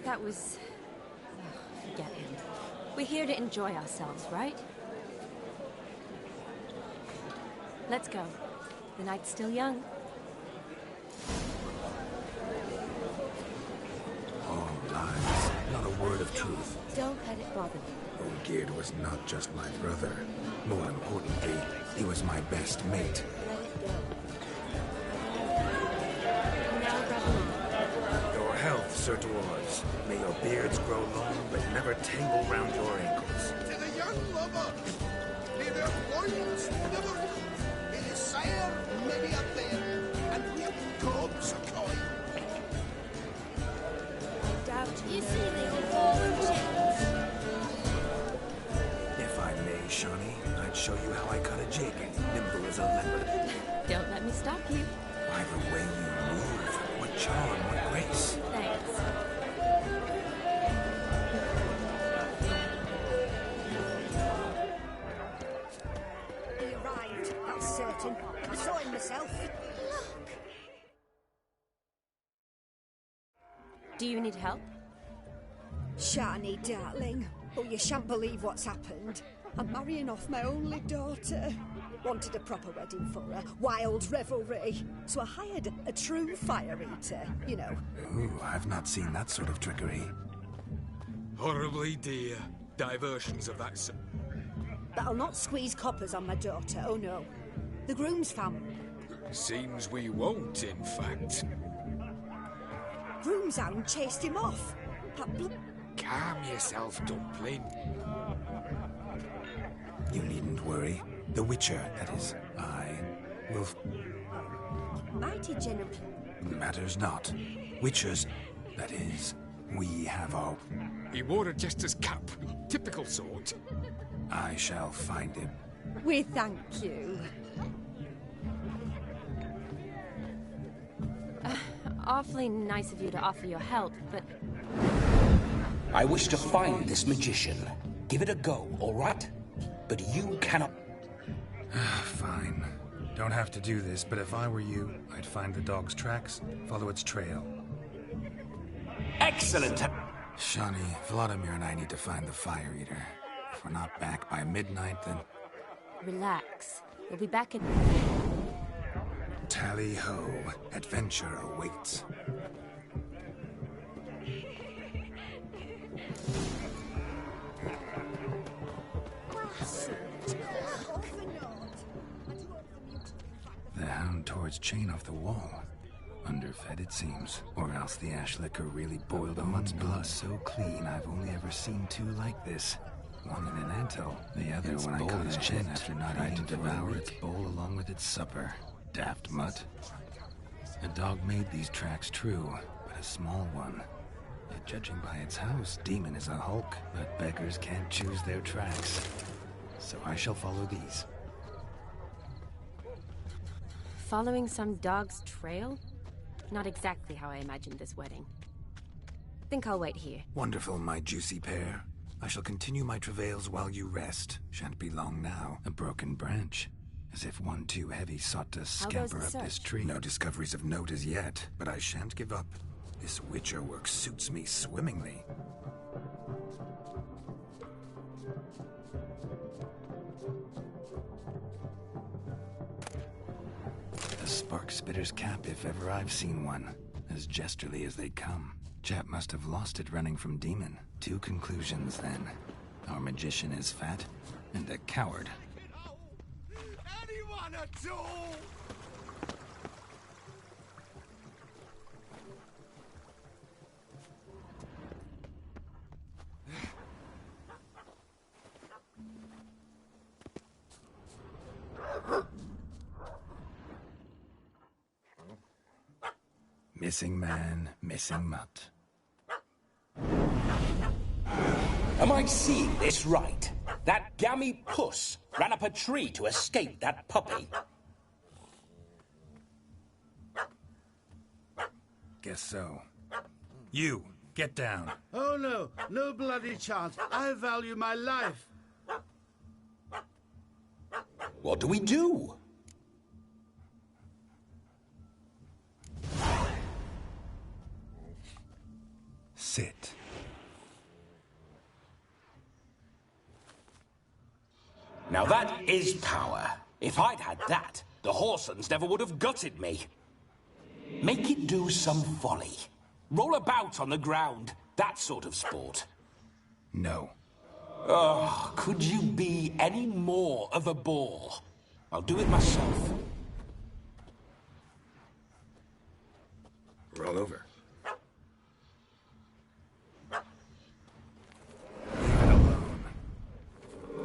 That was... forget him. We're here to enjoy ourselves, right? Let's go. The night's still young. All lies. Not a word of truth. Don't let it bother you. Olgierd was not just my brother. More importantly, he was my best mate. Let it go. Now grab on. Your health, Sir Dwarves. May your beards grow long, but never tangle round your ankles. To the young lover, may their loins never come. It is sire, maybe up there, and real gobs a coin. You see the old ball and chips? If I may, Shani, I'd show you how I cut a jig, nimble as a leopard. Don't let me stop you. By the way you move, what charm, what grace. Thanks. He arrived, that's certain. I saw him myself. Look! Do you need help? Shani, darling. Oh, you shan't believe what's happened. I'm marrying off my only daughter. Wanted a proper wedding for her. Wild revelry. So I hired a true fire eater, you know. Ooh, I've not seen that sort of trickery. Horribly dear. Diversions of that sort. But I'll not squeeze coppers on my daughter, oh no. The groom's family. Seems we won't, in fact. Groom's hound chased him off. That Calm yourself, Dumpling. You needn't worry. The Witcher, that is, I will... Mighty General. Matters not. Witchers, that is, we have our... He wore a jester's cap. Typical sort. I shall find him. We thank you. Awfully nice of you to offer your help, but... I wish to find this magician. Give it a go, all right? But you cannot... Fine. Don't have to do this, but if I were you, I'd find the dog's tracks, follow its trail. Excellent! Shawnee, Vladimir and I need to find the Fire Eater. If we're not back by midnight, then... Relax. We'll be back in... Tally-ho. Adventure awaits. The hound tore its chain off the wall. Underfed, it seems. Or else the ash liquor really boiled a mutt's blood so clean I've only ever seen two like this. One in an anthill, the other when I caught its chin after not eating to devour its bowl along with its supper. Daft mutt. A dog made these tracks true, but a small one. Yet judging by its house, Demon is a hulk, but beggars can't choose their tracks. So I shall follow these. Following some dog's trail? Not exactly how I imagined this wedding. Think I'll wait here. Wonderful, my juicy pair. I shall continue my travails while you rest. Shan't be long now. A broken branch. As if one too heavy sought to scamper up this tree. No discoveries of note as yet, but I shan't give up. This Witcher work suits me swimmingly. A spark spitter's cap if ever I've seen one. As jesterly as they come. Chap must have lost it running from Demon. Two conclusions, then. Our magician is fat, and a coward. Anyone at all? Missing man, missing mutt. Am I seeing this right? That gammy puss ran up a tree to escape that puppy. Guess so. You, get down. Oh no, no bloody chance. I value my life. What do we do? Sit. Now that is power. If I'd had that, the Horsons never would have gutted me. Make it do some folly. Roll about on the ground. That sort of sport. No. Oh, could you be any more of a bore? I'll do it myself. Roll over.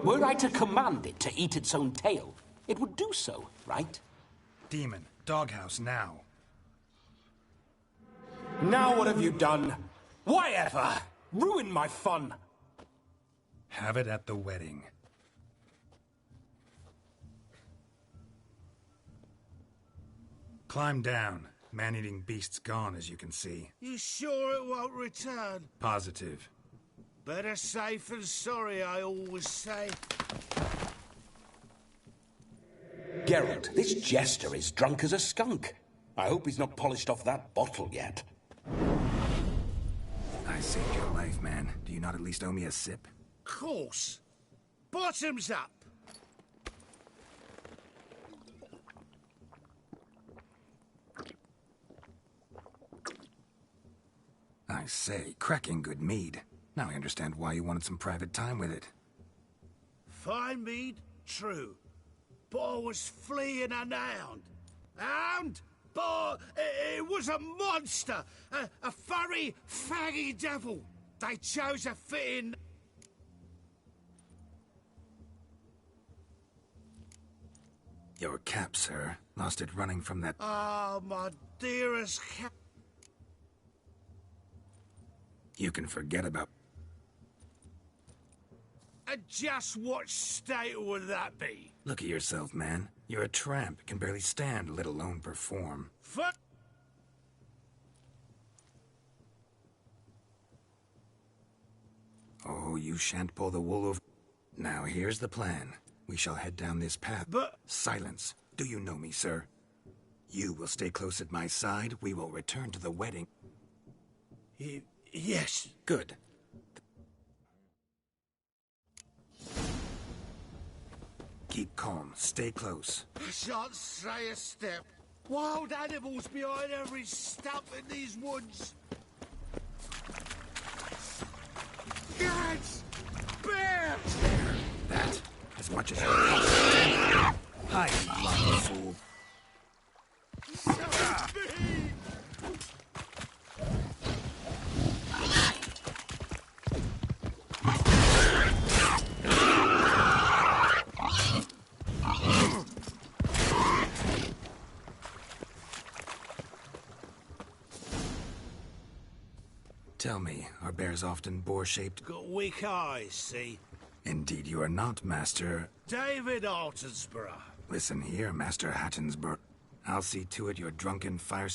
Were I to command it to eat its own tail, it would do so, right? Demon, doghouse now. Now what have you done? Why ever? Ruin my fun. Have it at the wedding. Climb down. Man-eating beast's gone, as you can see. You sure it won't return? Positive. Better safe than sorry, I always say. Geralt, this jester is drunk as a skunk. I hope he's not polished off that bottle yet. I saved your life, man. Do you not at least owe me a sip? Course. Bottoms up. I say, cracking good mead. Now I understand why you wanted some private time with it. Fine mead, true. But I was fleeing an hound. Hound? But it was a monster. A furry, faggy devil. They chose a fitting... Your cap, sir. Lost it running from that... Oh, my dearest cap... You can forget about... And just what state would that be? Look at yourself, man. You're a tramp, can barely stand, let alone perform. Fuck! Oh, you shan't pull the wool over... Now, here's the plan. We shall head down this path. But... Silence. Do you know me, sir? You will stay close at my side. We will return to the wedding. Yes. Good. Keep calm. Stay close. I shan't say a step. Wild animals behind every stump in these woods. Gads! Bears! That, as much as you can. Hide, you blind fool. Tell me, are bears often boar-shaped? Got weak eyes, see? Indeed you are not, Master... David Altonsborough. Listen here, Master Hattonsborough. I'll see to it your drunken fire...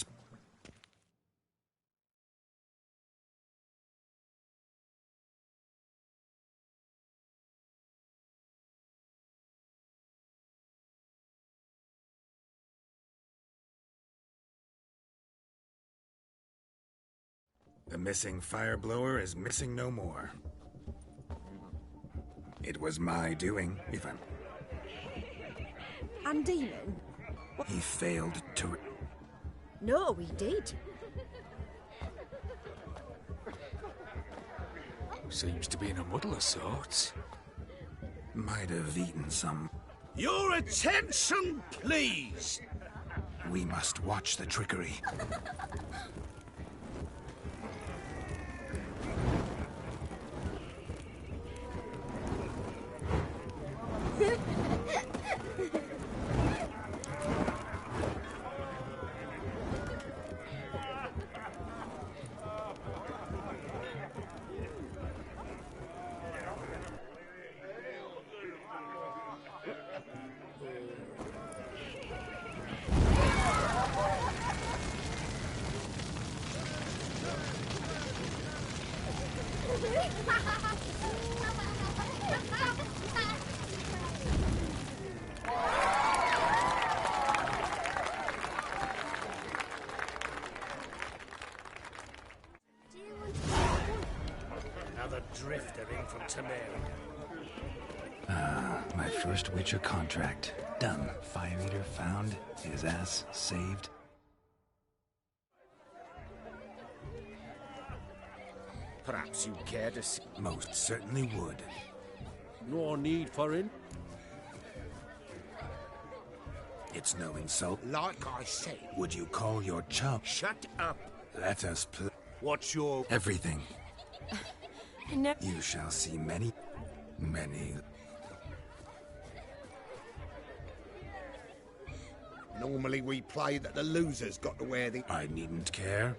The missing fire blower is missing no more. It was my doing, if I'm... And Demon? He failed to... No, he did. Seems to be in a muddle of sorts. Might have eaten some... Your attention, please! We must watch the trickery. Another drifter in from Tamara. My first Witcher contract. Done. Fire Eater found. His ass saved. Perhaps you care to see... Most certainly would. No need for it. It's no insult. Like I said. Would you call your chum? Shut up. Let us play. What's your... Everything. No. You shall see many... Normally we play that the loser's got to wear the... I needn't care.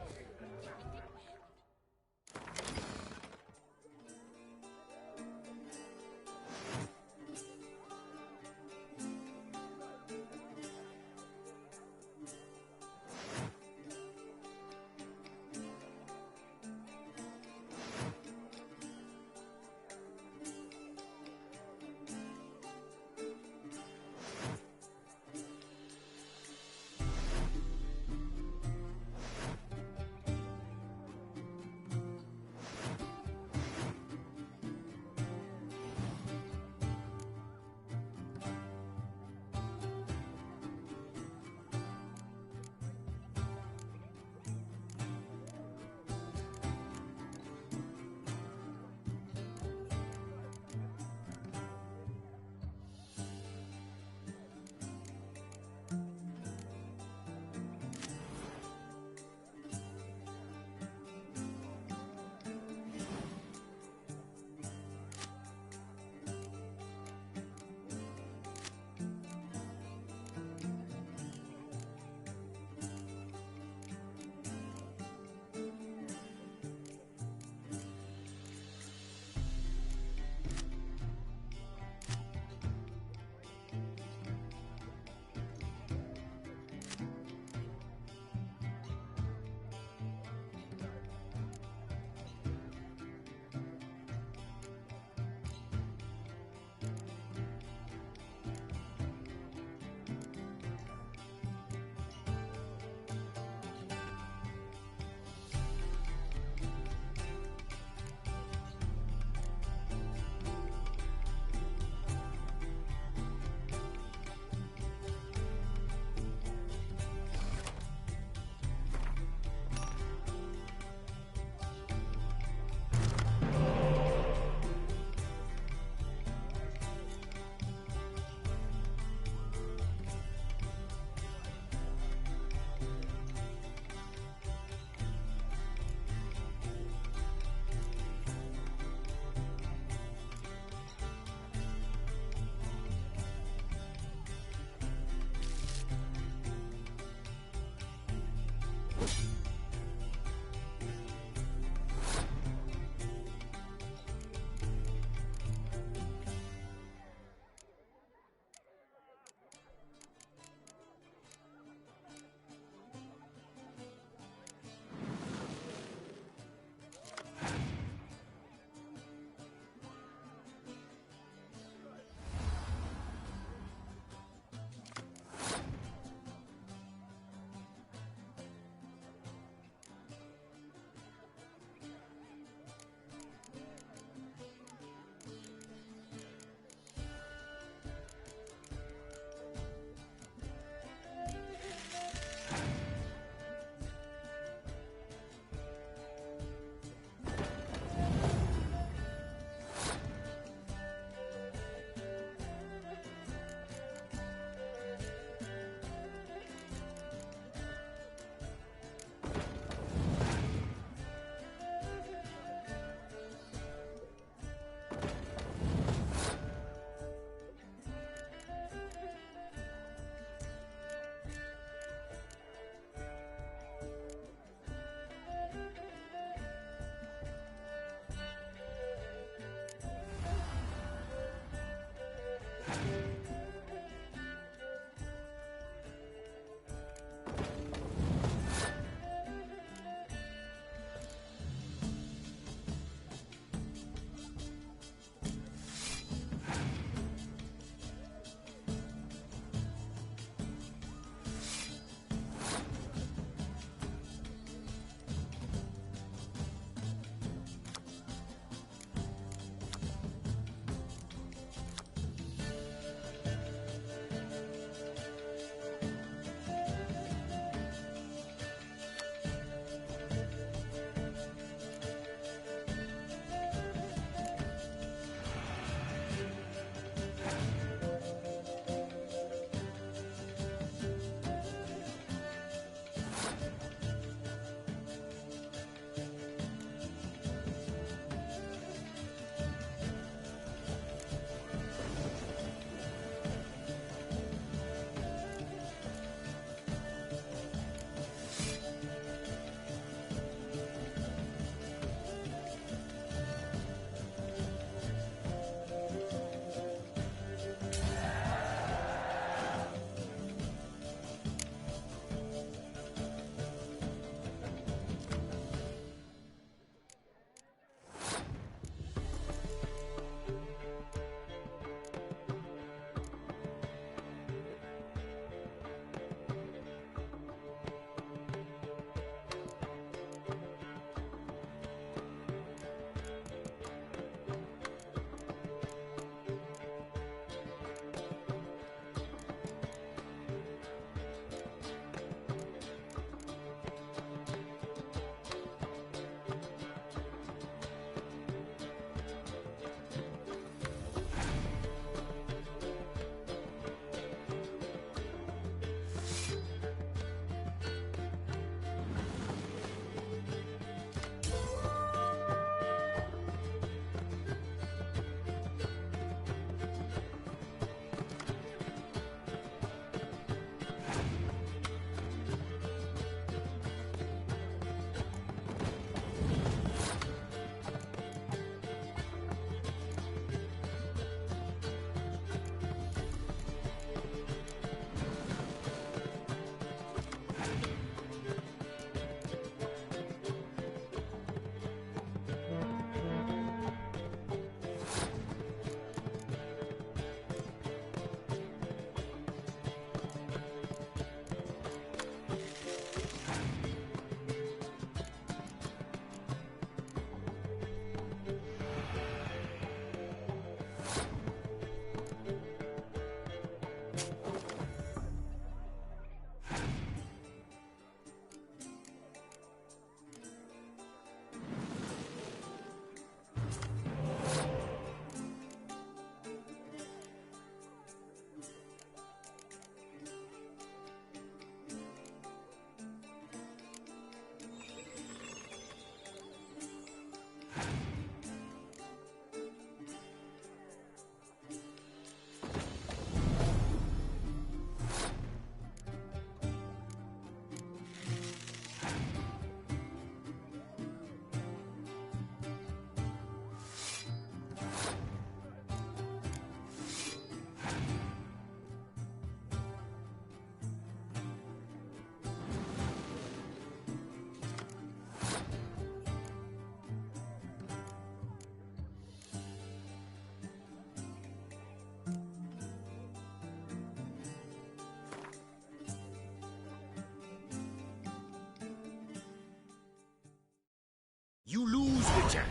Witcher,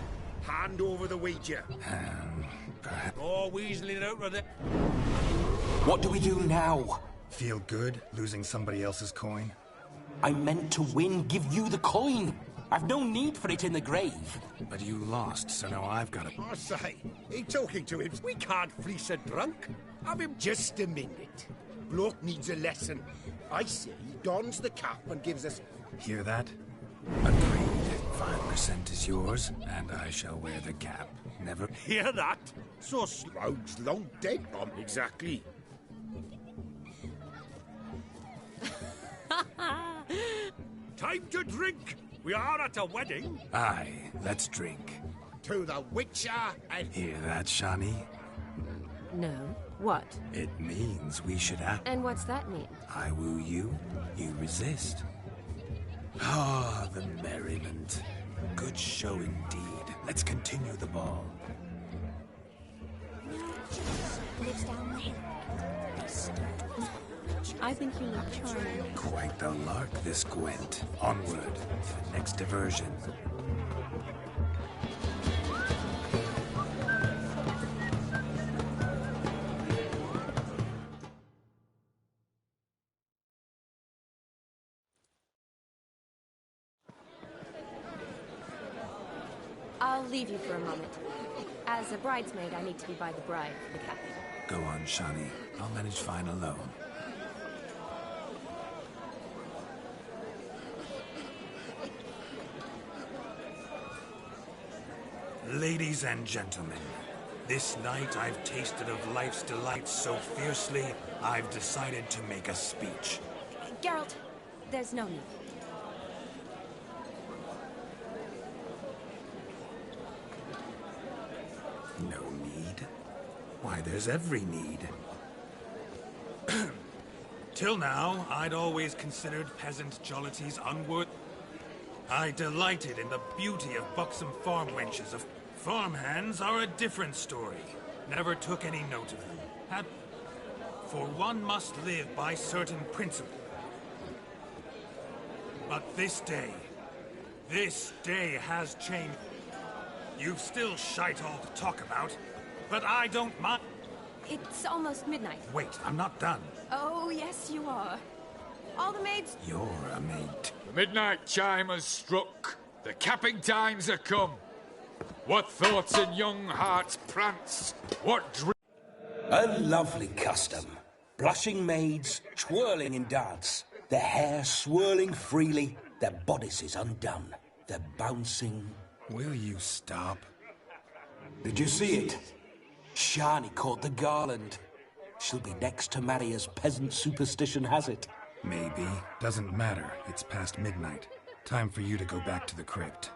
hand over the wager. Perhaps. Oh, weaseling out of it. What do we do now? Feel good losing somebody else's coin? I meant to win, give you the coin. I've no need for it in the grave. But you lost, so now I've got to... I say, ain't talking to him. We can't fleece a drunk. Have him just a minute. Bloke needs a lesson. I say he dons the cap and gives us... Hear that? Agreed. 5% is yours, and I shall wear the cap. Never... Hear that? So Sloug's long dead, Mom. Exactly. Time to drink. We are at a wedding. Aye, let's drink. To the Witcher and... Hear that, Shani? No. What? It means we should act. And what's that mean? I woo you, you resist. Ah, the merriment. Good show indeed. Let's continue the ball. Lives down there. I think you look charming. Quite the lark, this Gwent. Onward to the next diversion. I'll leave you for a moment. As a bridesmaid, I need to be by the bride for the captain. Go on, Shani. I'll manage fine alone. Ladies and gentlemen, this night I've tasted of life's delights so fiercely, I've decided to make a speech. Geralt, there's no need. No need? Why, there's every need. Till now, I'd always considered peasant jollities unworthy. I delighted in the beauty of buxom farm wenches. Of farmhands are a different story. Never took any note of them. For one must live by certain principles. But this day has changed. You've still shite all to talk about, but I don't mind. It's almost midnight. Wait, I'm not done. Oh, yes, you are. All the maids... You're a mate. The midnight chime has struck. The capping times are come. What thoughts in young hearts prance? What dreams... A lovely custom. Blushing maids, twirling in dance. Their hair swirling freely, their bodices undone. Their bouncing... Will you stop? Did you see it? Shani caught the garland. She'll be next to marry as peasant superstition has it. Maybe. Doesn't matter. It's past midnight. Time for you to go back to the crypt.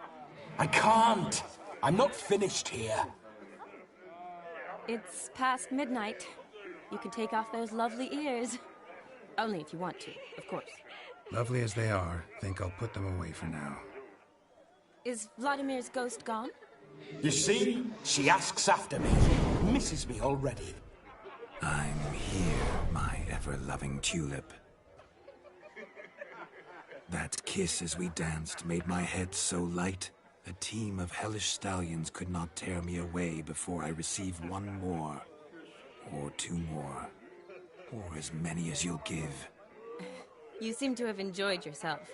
I can't. I'm not finished here. It's past midnight. You can take off those lovely ears. Only if you want to, of course. Lovely as they are, think I'll put them away for now. Is Vladimir's ghost gone? You see? She asks after me. Misses me already. I'm here, my ever-loving tulip. That kiss as we danced made my head so light. A team of hellish stallions could not tear me away before I receive one more. Or two more. Or as many as you'll give. You seem to have enjoyed yourself.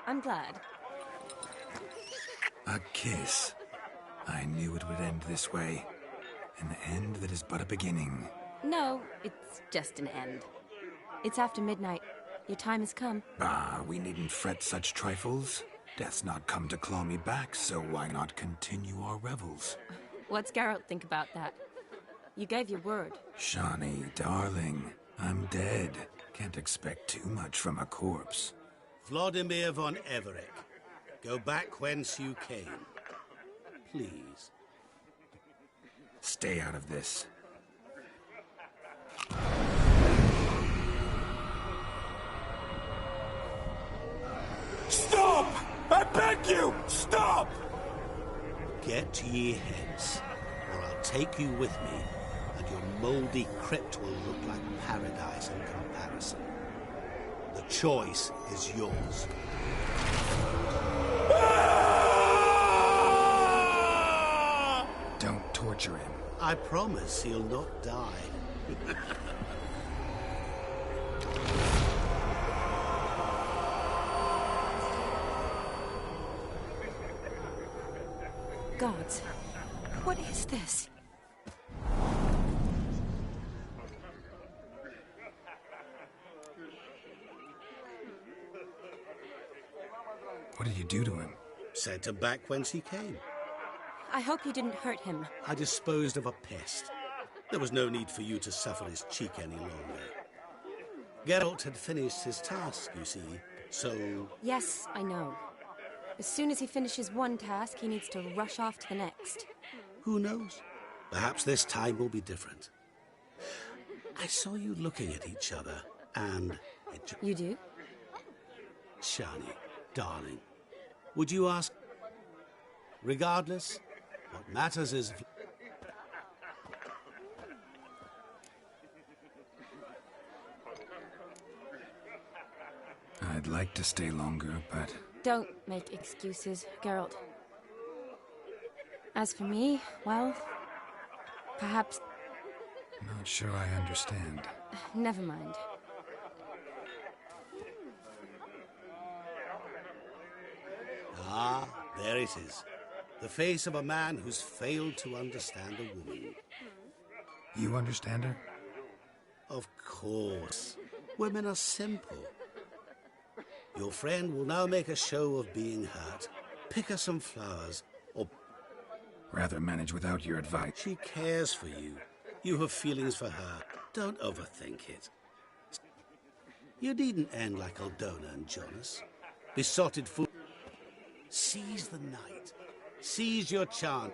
I'm glad. A kiss. I knew it would end this way. An end that is but a beginning. No, it's just an end. It's after midnight. Your time has come. Ah, we needn't fret such trifles. Death's not come to claw me back, so why not continue our revels? What's Geralt think about that? You gave your word. Shani, darling, I'm dead. Can't expect too much from a corpse. Vladimir von Everett, go back whence you came. Please. Stay out of this. Stop! I beg you! Stop! Get ye hence, or I'll take you with me, and your mouldy crypt will look like paradise in comparison. The choice is yours. Don't torture him. I promise he'll not die. Gods, what is this? What did you do to him? Sent him back whence he came. I hope you didn't hurt him. I disposed of a pest. There was no need for you to suffer his cheek any longer. Geralt had finished his task, you see, so... Yes, I know. As soon as he finishes one task, he needs to rush off to the next. Who knows? Perhaps this time will be different. I saw you looking at each other, and... You do? Shani, darling, would you ask... Regardless, what matters is... I'd like to stay longer, but... Don't make excuses, Geralt. As for me, well, perhaps... Not sure I understand. Never mind. Ah, there it is. The face of a man who's failed to understand a woman. You understand her? Of course. Women are simple. Your friend will now make a show of being hurt. Pick her some flowers, or... Rather manage without your advice. She cares for you. You have feelings for her. Don't overthink it. You needn't end like Aldona and Jonas. Besotted fool. Seize the night. Seize your chance.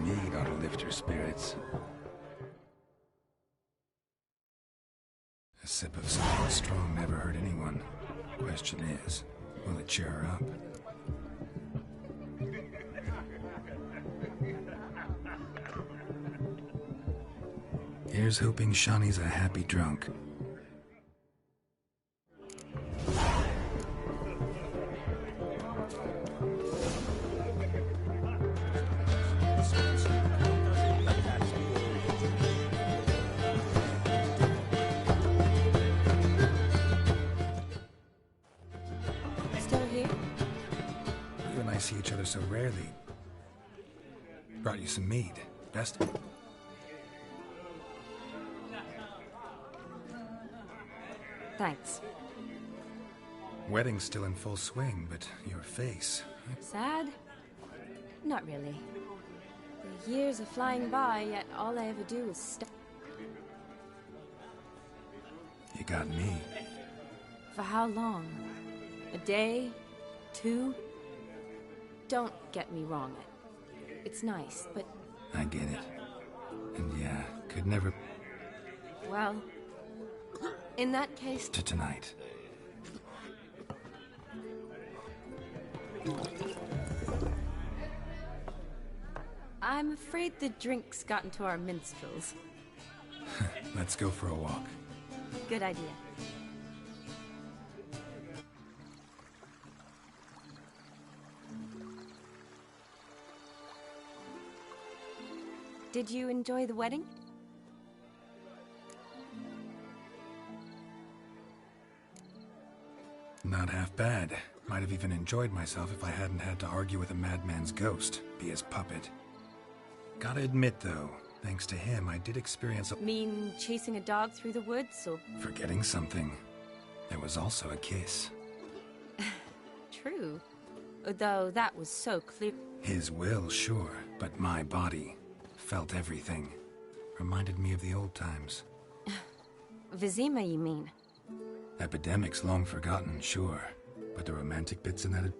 Mead ought to lift her spirits. A sip of something strong never hurt anyone. Question is, will it cheer her up? Here's hoping Shani's a happy drunk. Still here? You and I see each other so rarely. Brought you some mead. Best? Thanks. Wedding's still in full swing, but your face... Sad? Not really. The years are flying by, yet all I ever do is stuff. You got me. For how long? A day? 2? Don't get me wrong. It's nice, but... I get it. And yeah, could never... Well... In that case... To tonight. I'm afraid the drinks got into our minstrels. Let's go for a walk. Good idea. Did you enjoy the wedding? Not half bad. Might have even enjoyed myself if I hadn't had to argue with a madman's ghost, be his puppet. Gotta admit, though, thanks to him, I did experience a... Mean chasing a dog through the woods, or... Forgetting something. There was also a kiss. True. Though that was so clear... His will, sure, but my body felt everything. Reminded me of the old times. Vizima, you mean? Epidemics long forgotten, sure. But the romantic bits in that...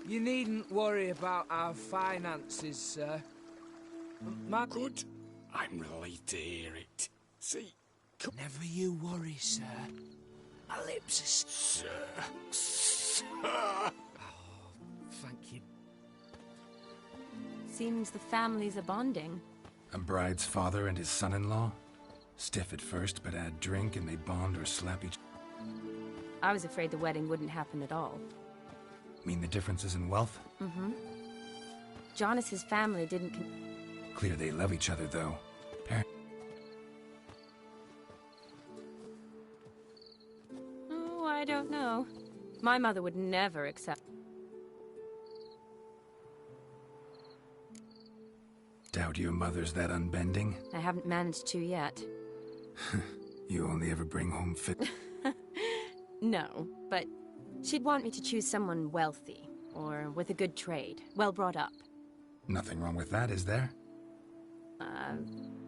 You needn't worry about our finances, sir. Good. I'm relieved to hear it. See? Never you worry, sir. My lips are... Sir. Oh, thank you. Seems the families are bonding. A bride's father and his son-in-law? Stiff at first, but add drink and they bond or slap each... I was afraid the wedding wouldn't happen at all. Mean the differences in wealth? Mm-hmm. Jonas's family didn't... Clear they love each other, though. Oh, I don't know. My mother would never accept... Doubt your mother's that unbending? I haven't managed to yet. You only ever bring home fit... No, but she'd want me to choose someone wealthy, or with a good trade, well brought up. Nothing wrong with that, is there?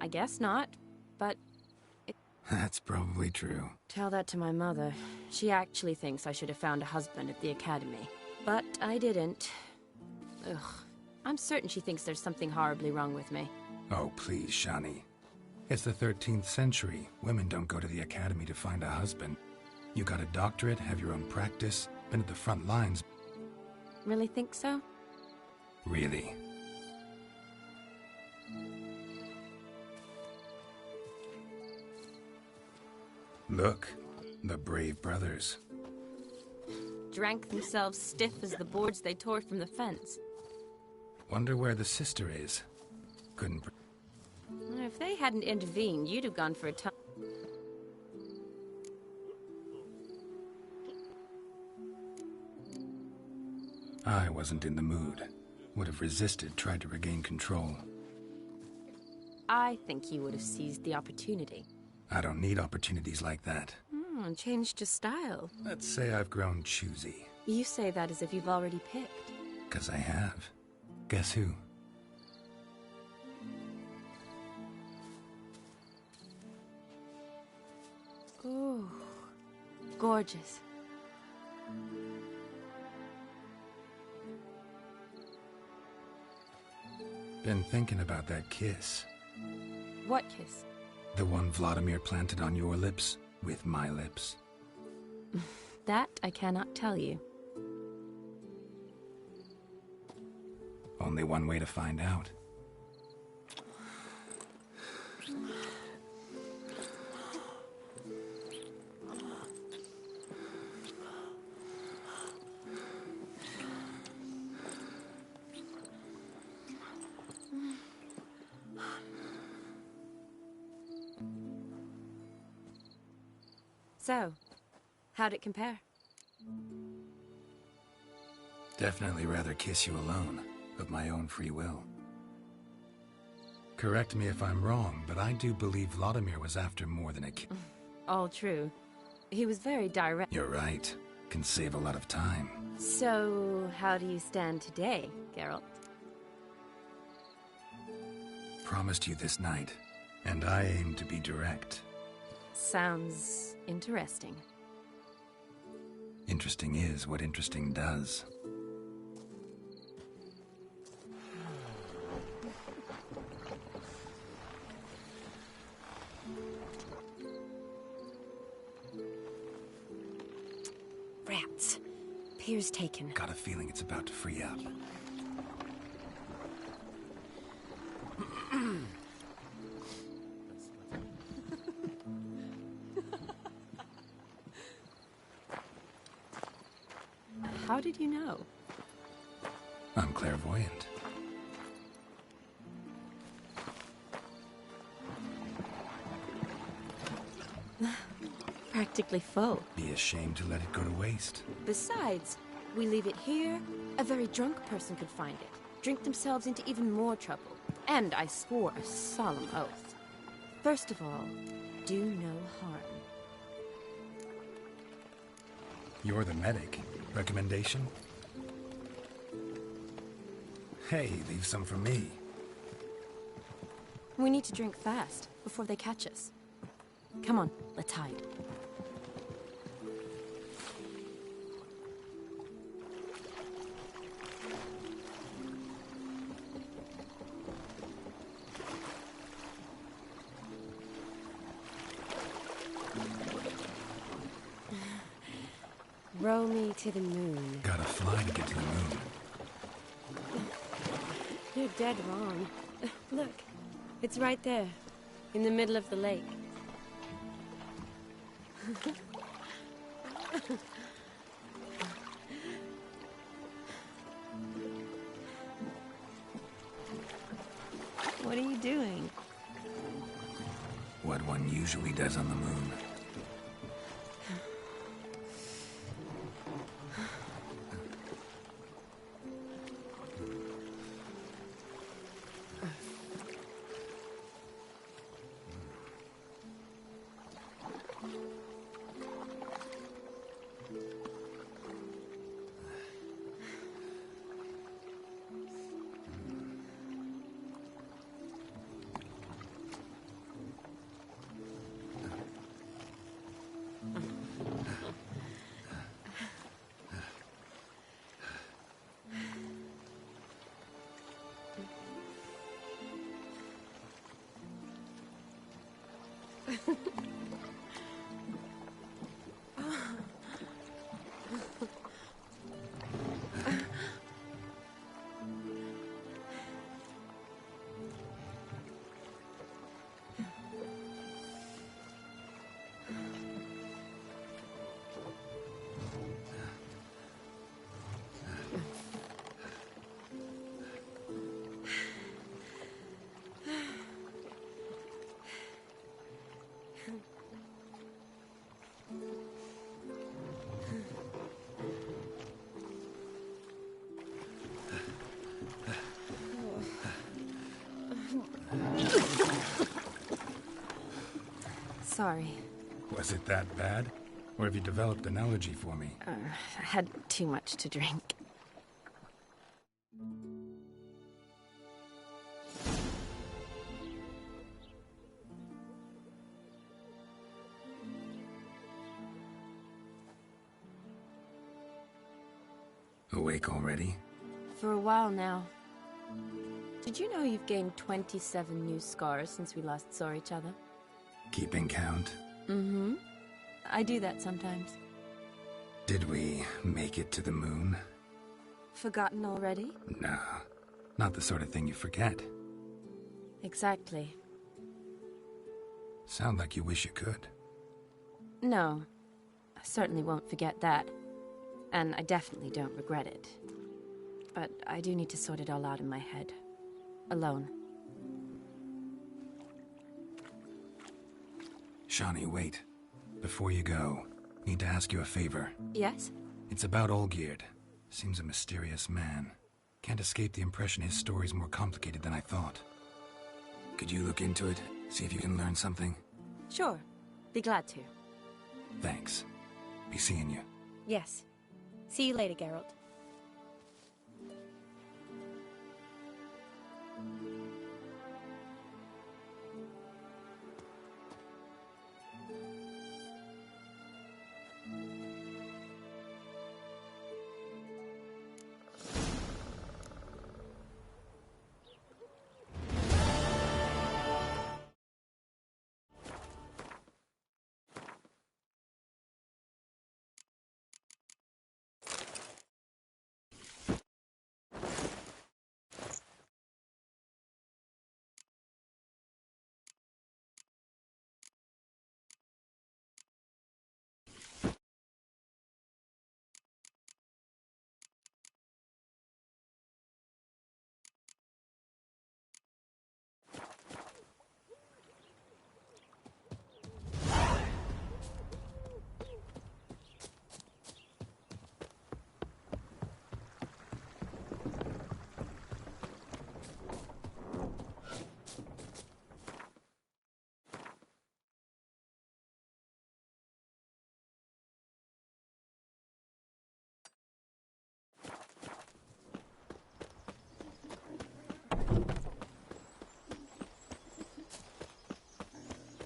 I guess not, but... That's probably true. Tell that to my mother. She actually thinks I should have found a husband at the academy. But I didn't. Ugh. I'm certain she thinks there's something horribly wrong with me. Oh, please, Shani. It's the 13th century. Women don't go to the academy to find a husband. You got a doctorate, have your own practice, been at the front lines. Really think so? Really? Look, the brave brothers. Drank themselves stiff as the boards they tore from the fence. Wonder where the sister is. Couldn't... If they hadn't intervened, you'd have gone for a time. I wasn't in the mood. Would have resisted, tried to regain control. I think you would have seized the opportunity. I don't need opportunities like that. Changed your style. Let's say I've grown choosy. You say that as if you've already picked. 'Cause I have. Guess who? Ooh, gorgeous. Been thinking about that kiss. What kiss? The one Vladimir planted on your lips, with my lips. That I cannot tell you. Only one way to find out. So, how'd it compare? Definitely rather kiss you alone, of my own free will. Correct me if I'm wrong, but I do believe Vladimir was after more than a kiss. All true. He was very direct. You're right. Can save a lot of time. So, how do you stand today, Geralt? Promised you this night, and I aim to be direct. Sounds interesting. Interesting is what interesting does. Rats. Pier's taken. Got a feeling it's about to free up. How did you know? I'm clairvoyant. Practically full. Be ashamed to let it go to waste. Besides, we leave it here, a very drunk person could find it, drink themselves into even more trouble. And I swore a solemn oath. First of all, do no harm. You're the medic. Recommendation? Hey, leave some for me. We need to drink fast, before they catch us. Come on, let's hide. Row me to the moon. Gotta fly to get to the moon. You're dead wrong. Look, it's right there, in the middle of the lake. What are you doing? What one usually does on the moon. Sorry. Was it that bad? Or have you developed an allergy for me? I had too much to drink. Awake already? For a while now. Did you know you've gained 27 new scars since we last saw each other? Keeping count? Mm-hmm. I do that sometimes. Did we make it to the moon? Forgotten already? No, not the sort of thing you forget. Exactly. Sound like you wish you could. No, I certainly won't forget that. And I definitely don't regret it. But I do need to sort it all out in my head. Alone. Shawnee, wait. Before you go, need to ask you a favor. Yes? It's about Olgierd. Seems a mysterious man. Can't escape the impression his story's more complicated than I thought. Could you look into it? See if you can learn something? Sure. Be glad to. Thanks. Be seeing you. Yes. See you later, Geralt.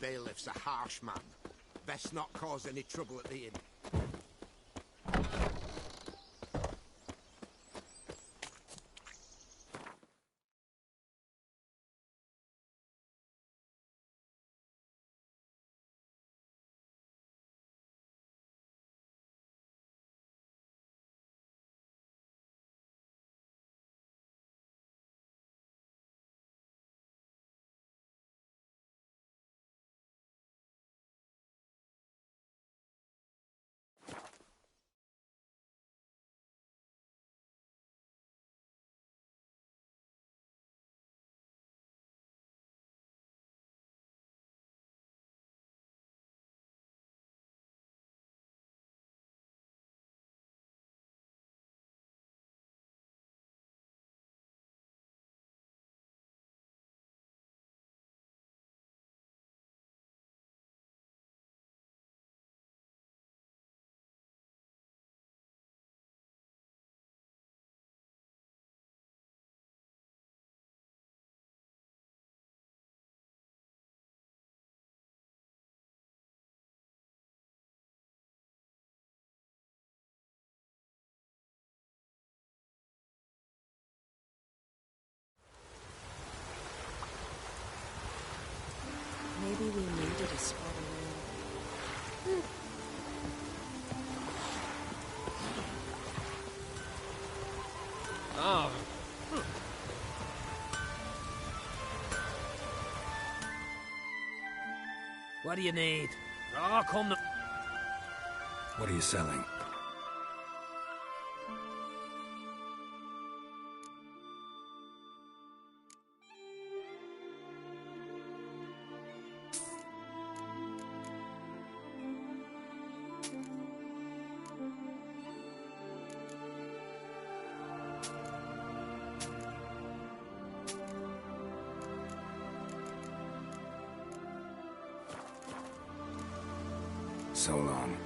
bailiff's a harsh man. Best not cause any trouble at the inn. Maybe we needed a spot around. Oh. What do you need? Oh, come the... What are you selling? So long.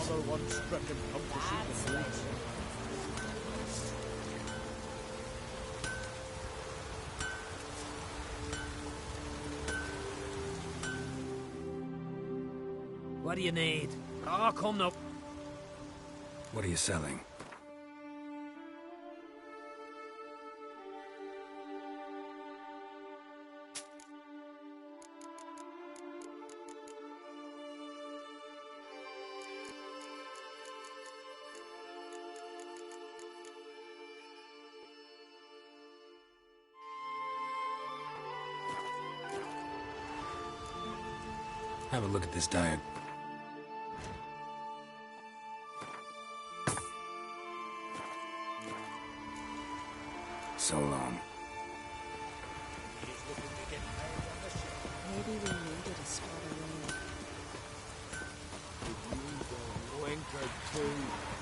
Another one struck and come to see the woods. What do you need? Oh, come now. What are you selling? Have a look at this diet. So long. Maybe we needed a spot around. Blinker too.